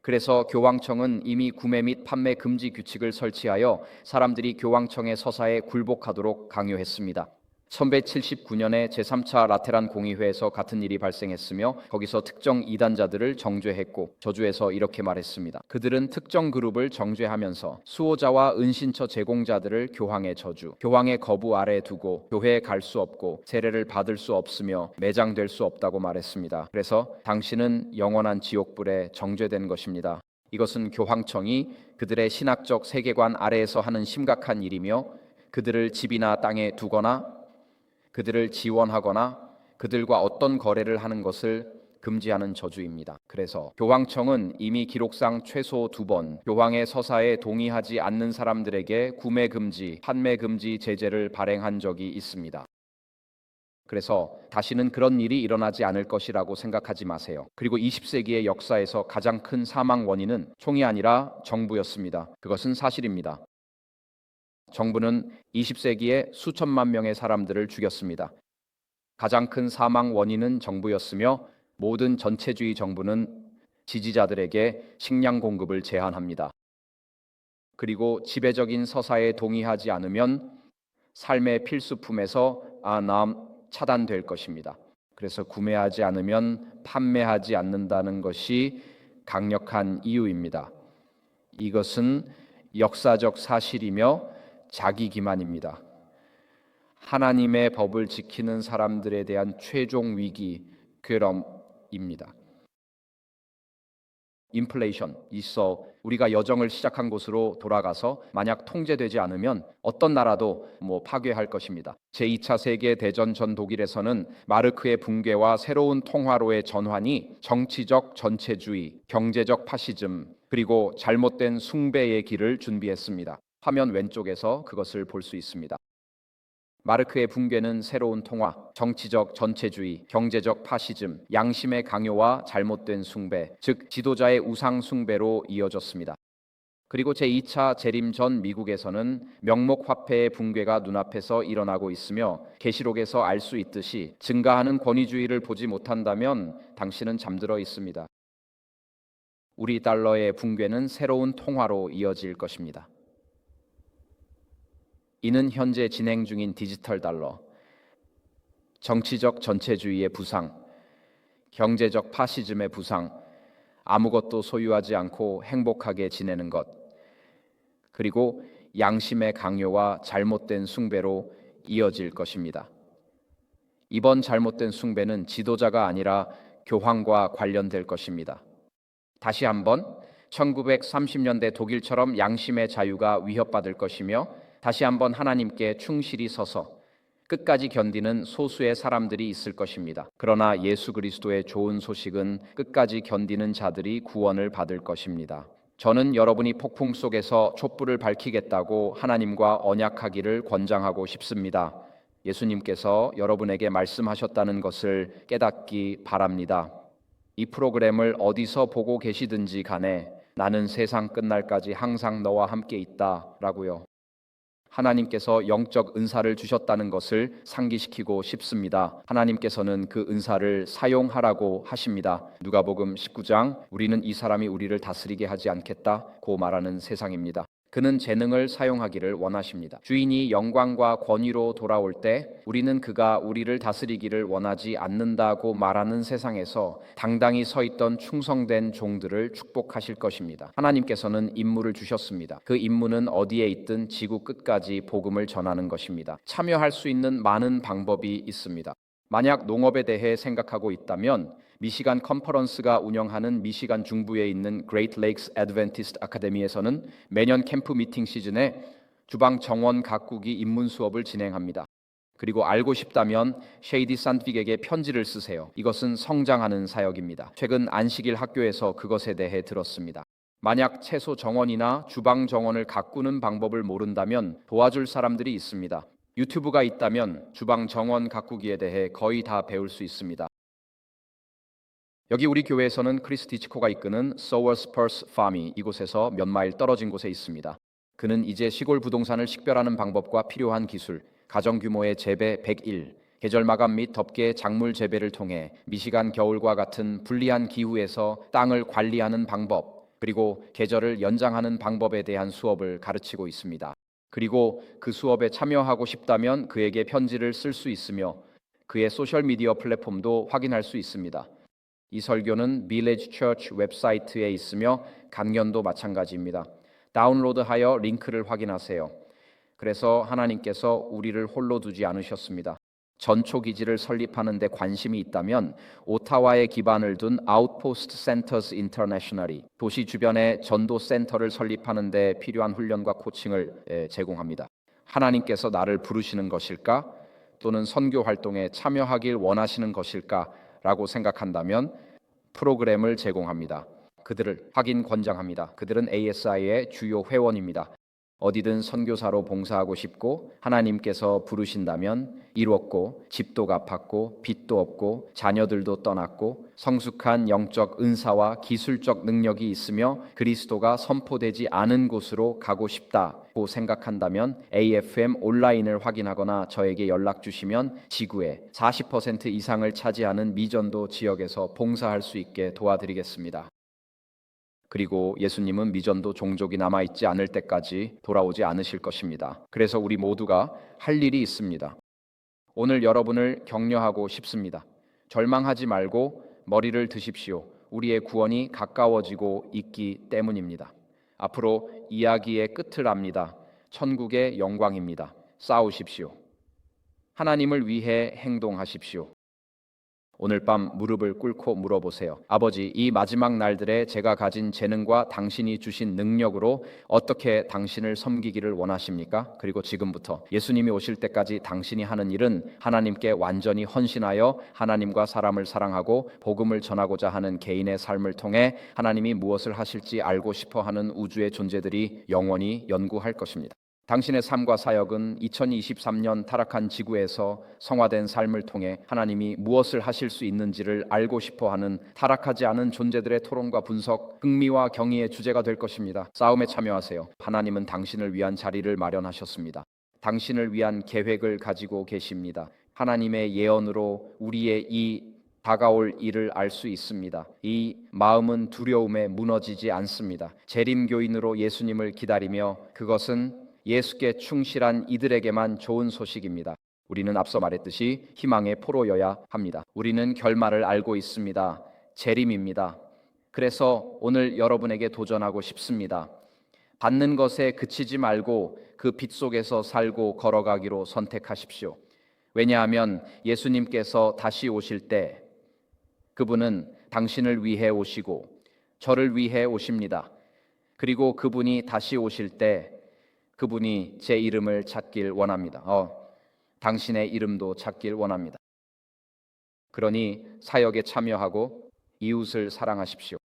그래서 교황청은 이미 구매 및 판매 금지 규칙을 설치하여 사람들이 교황청의 서사에 굴복하도록 강요했습니다. 1179년에 제3차 라테란 공의회에서 같은 일이 발생했으며 거기서 특정 이단자들을 정죄했고 저주에서 이렇게 말했습니다. 그들은 특정 그룹을 정죄하면서 수호자와 은신처 제공자들을 교황의 저주, 교황의 거부 아래 두고 교회에 갈 수 없고 세례를 받을 수 없으며 매장될 수 없다고 말했습니다. 그래서 당신은 영원한 지옥불에 정죄된 것입니다. 이것은 교황청이 그들의 신학적 세계관 아래에서 하는 심각한 일이며 그들을 집이나 땅에 두거나 그들을 지원하거나 그들과 어떤 거래를 하는 것을 금지하는 저주입니다. 그래서 교황청은 이미 기록상 최소 2번 교황의 서사에 동의하지 않는 사람들에게 구매 금지, 판매 금지 제재를 발행한 적이 있습니다. 그래서 다시는 그런 일이 일어나지 않을 것이라고 생각하지 마세요. 그리고 20세기의 역사에서 가장 큰 사망 원인은 총이 아니라 정부였습니다. 그것은 사실입니다. 정부는 20세기에 수천만 명의 사람들을 죽였습니다. 가장 큰 사망 원인은 정부였으며 모든 전체주의 정부는 지지자들에게 식량 공급을 제한합니다. 그리고 지배적인 서사에 동의하지 않으면 삶의 필수품에서 차단될 것입니다. 그래서 구매하지 않으면 판매하지 않는다는 것이 강력한 이유입니다. 이것은 역사적 사실이며 자기 기만입니다. 하나님의 법을 지키는 사람들에 대한 최종 위기 괴럼입니다. 인플레이션 있어 우리가 여정을 시작한 곳으로 돌아가서 만약 통제되지 않으면 어떤 나라도 파괴할 것입니다. 제2차 세계대전 전 독일에서는 마르크의 붕괴와 새로운 통화로의 전환이 정치적 전체주의, 경제적 파시즘, 그리고 잘못된 숭배의 길을 준비했습니다. 화면 왼쪽에서 그것을 볼 수 있습니다. 마르크의 붕괴는 새로운 통화, 정치적 전체주의, 경제적 파시즘, 양심의 강요와 잘못된 숭배, 즉 지도자의 우상 숭배로 이어졌습니다. 그리고 제2차 재림 전 미국에서는 명목 화폐의 붕괴가 눈앞에서 일어나고 있으며 계시록에서 알 수 있듯이 증가하는 권위주의를 보지 못한다면 당신은 잠들어 있습니다. 우리 달러의 붕괴는 새로운 통화로 이어질 것입니다. 이는 현재 진행 중인 디지털 달러, 정치적 전체주의의 부상, 경제적 파시즘의 부상, 아무것도 소유하지 않고 행복하게 지내는 것, 그리고 양심의 강요와 잘못된 숭배로 이어질 것입니다. 이번 잘못된 숭배는 지도자가 아니라 교황과 관련될 것입니다. 다시 한번 1930년대 독일처럼 양심의 자유가 위협받을 것이며 다시 한번 하나님께 충실히 서서 끝까지 견디는 소수의 사람들이 있을 것입니다. 그러나 예수 그리스도의 좋은 소식은 끝까지 견디는 자들이 구원을 받을 것입니다. 저는 여러분이 폭풍 속에서 촛불을 밝히겠다고 하나님과 언약하기를 권장하고 싶습니다. 예수님께서 여러분에게 말씀하셨다는 것을 깨닫기 바랍니다. 이 프로그램을 어디서 보고 계시든지 간에 나는 세상 끝날까지 항상 너와 함께 있다라고요. 하나님께서 영적 은사를 주셨다는 것을 상기시키고 싶습니다. 하나님께서는 그 은사를 사용하라고 하십니다. 누가복음 19장 우리는 이 사람이 우리를 다스리게 하지 않겠다고 말하는 세상입니다. 그는 재능을 사용하기를 원하십니다. 주인이 영광과 권위로 돌아올 때 우리는 그가 우리를 다스리기를 원하지 않는다고 말하는 세상에서 당당히 서 있던 충성된 종들을 축복하실 것입니다. 하나님께서는 임무를 주셨습니다. 그 임무는 어디에 있든 지구 끝까지 복음을 전하는 것입니다. 참여할 수 있는 많은 방법이 있습니다. 만약 농업에 대해 생각하고 있다면 미시간 컨퍼런스가 운영하는 미시간 중부에 있는 그레이트 레이크스 애드벤티스트 아카데미에서는 매년 캠프 미팅 시즌에 주방 정원 가꾸기 입문 수업을 진행합니다. 그리고 알고 싶다면 쉐이디 산드윅에게 편지를 쓰세요. 이것은 성장하는 사역입니다. 최근 안식일 학교에서 그것에 대해 들었습니다. 만약 채소 정원이나 주방 정원을 가꾸는 방법을 모른다면 도와줄 사람들이 있습니다. 유튜브가 있다면 주방 정원 가꾸기에 대해 거의 다 배울 수 있습니다. 여기 우리 교회에서는 크리스 디치코가 이끄는 소워스 퍼스 팜이 이곳에서 몇 마일 떨어진 곳에 있습니다. 그는 이제 시골 부동산을 식별하는 방법과 필요한 기술, 가정 규모의 재배 101, 계절 마감 및 덮개 작물 재배를 통해 미시간 겨울과 같은 불리한 기후에서 땅을 관리하는 방법, 그리고 계절을 연장하는 방법에 대한 수업을 가르치고 있습니다. 그리고 그 수업에 참여하고 싶다면 그에게 편지를 쓸 수 있으며 그의 소셜미디어 플랫폼도 확인할 수 있습니다. 이 설교는 빌리지 처치 웹사이트에 있으며 강연도 마찬가지입니다. 다운로드하여 링크를 확인하세요. 그래서 하나님께서 우리를 홀로 두지 않으셨습니다. 전초기지를 설립하는 데 관심이 있다면 오타와에 기반을 둔 아웃포스트 센터스 인터내셔널이 도시 주변에 전도 센터를 설립하는 데 필요한 훈련과 코칭을 제공합니다. 하나님께서 나를 부르시는 것일까? 또는 선교 활동에 참여하길 원하시는 것일까? 라고 생각한다면 프로그램을 제공합니다. 그들을 확인 권장합니다. 그들은 ASI의 주요 회원입니다. 어디든 선교사로 봉사하고 싶고 하나님께서 부르신다면 이루었고 집도 갚았고 빚도 없고 자녀들도 떠났고 성숙한 영적 은사와 기술적 능력이 있으며 그리스도가 선포되지 않은 곳으로 가고 싶다고 생각한다면 AFM 온라인을 확인하거나 저에게 연락 주시면 지구의 40% 이상을 차지하는 미전도 지역에서 봉사할 수 있게 도와드리겠습니다. 그리고 예수님은 미전도 종족이 남아있지 않을 때까지 돌아오지 않으실 것입니다. 그래서 우리 모두가 할 일이 있습니다. 오늘 여러분을 격려하고 싶습니다. 절망하지 말고 머리를 드십시오. 우리의 구원이 가까워지고 있기 때문입니다. 앞으로 이야기의 끝을 압니다. 천국의 영광입니다. 싸우십시오. 하나님을 위해 행동하십시오. 오늘 밤 무릎을 꿇고 물어보세요. 아버지, 이 마지막 날들에 제가 가진 재능과 당신이 주신 능력으로 어떻게 당신을 섬기기를 원하십니까? 그리고 지금부터 예수님이 오실 때까지 당신이 하는 일은 하나님께 완전히 헌신하여 하나님과 사람을 사랑하고 복음을 전하고자 하는 개인의 삶을 통해 하나님이 무엇을 하실지 알고 싶어 하는 우주의 존재들이 영원히 연구할 것입니다. 당신의 삶과 사역은 2023년 타락한 지구에서 성화된 삶을 통해 하나님이 무엇을 하실 수 있는지를 알고 싶어하는 타락하지 않은 존재들의 토론과 분석, 흥미와 경의의 주제가 될 것입니다. 싸움에 참여하세요. 하나님은 당신을 위한 자리를 마련하셨습니다. 당신을 위한 계획을 가지고 계십니다. 하나님의 예언으로 우리의 이 다가올 일을 알 수 있습니다. 이 마음은 두려움에 무너지지 않습니다. 재림교인으로 예수님을 기다리며 그것은 예수께 충실한 이들에게만 좋은 소식입니다. 우리는 앞서 말했듯이 희망의 포로여야 합니다. 우리는 결말을 알고 있습니다. 재림입니다. 그래서 오늘 여러분에게 도전하고 싶습니다. 받는 것에 그치지 말고 그 빛 속에서 살고 걸어가기로 선택하십시오. 왜냐하면 예수님께서 다시 오실 때 그분은 당신을 위해 오시고 저를 위해 오십니다. 그리고 그분이 다시 오실 때 그분이 제 이름을 찾길 원합니다. 당신의 이름도 찾길 원합니다. 그러니 사역에 참여하고 이웃을 사랑하십시오.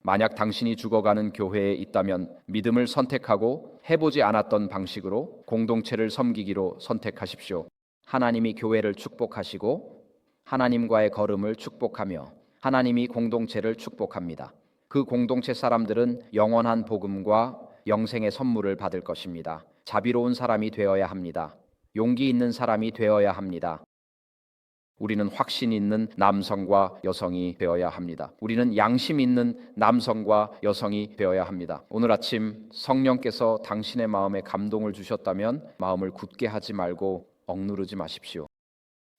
만약 당신이 죽어가는 교회에 있다면 믿음을 선택하고 해보지 않았던 방식으로 공동체를 섬기기로 선택하십시오. 하나님이 교회를 축복하시고 하나님과의 걸음을 축복하며 하나님이 공동체를 축복합니다. 그 공동체 사람들은 영원한 복음과 영생의 선물을 받을 것입니다. 자비로운 사람이 되어야 합니다. 용기 있는 사람이 되어야 합니다. 우리는 확신 있는 남성과 여성이 되어야 합니다. 우리는 양심 있는 남성과 여성이 되어야 합니다. 오늘 아침 성령께서 당신의 마음에 감동을 주셨다면 마음을 굳게 하지 말고 억누르지 마십시오.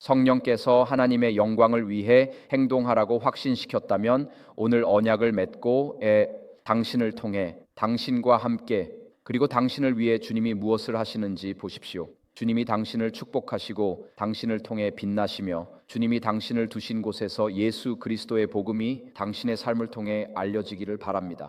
성령께서 하나님의 영광을 위해 행동하라고 확신시켰다면 오늘 언약을 맺고 당신을 통해 당신과 함께 그리고 당신을 위해 주님이 무엇을 하시는지 보십시오. 주님이 당신을 축복하시고 당신을 통해 빛나시며 주님이 당신을 두신 곳에서 예수 그리스도의 복음이 당신의 삶을 통해 알려지기를 바랍니다.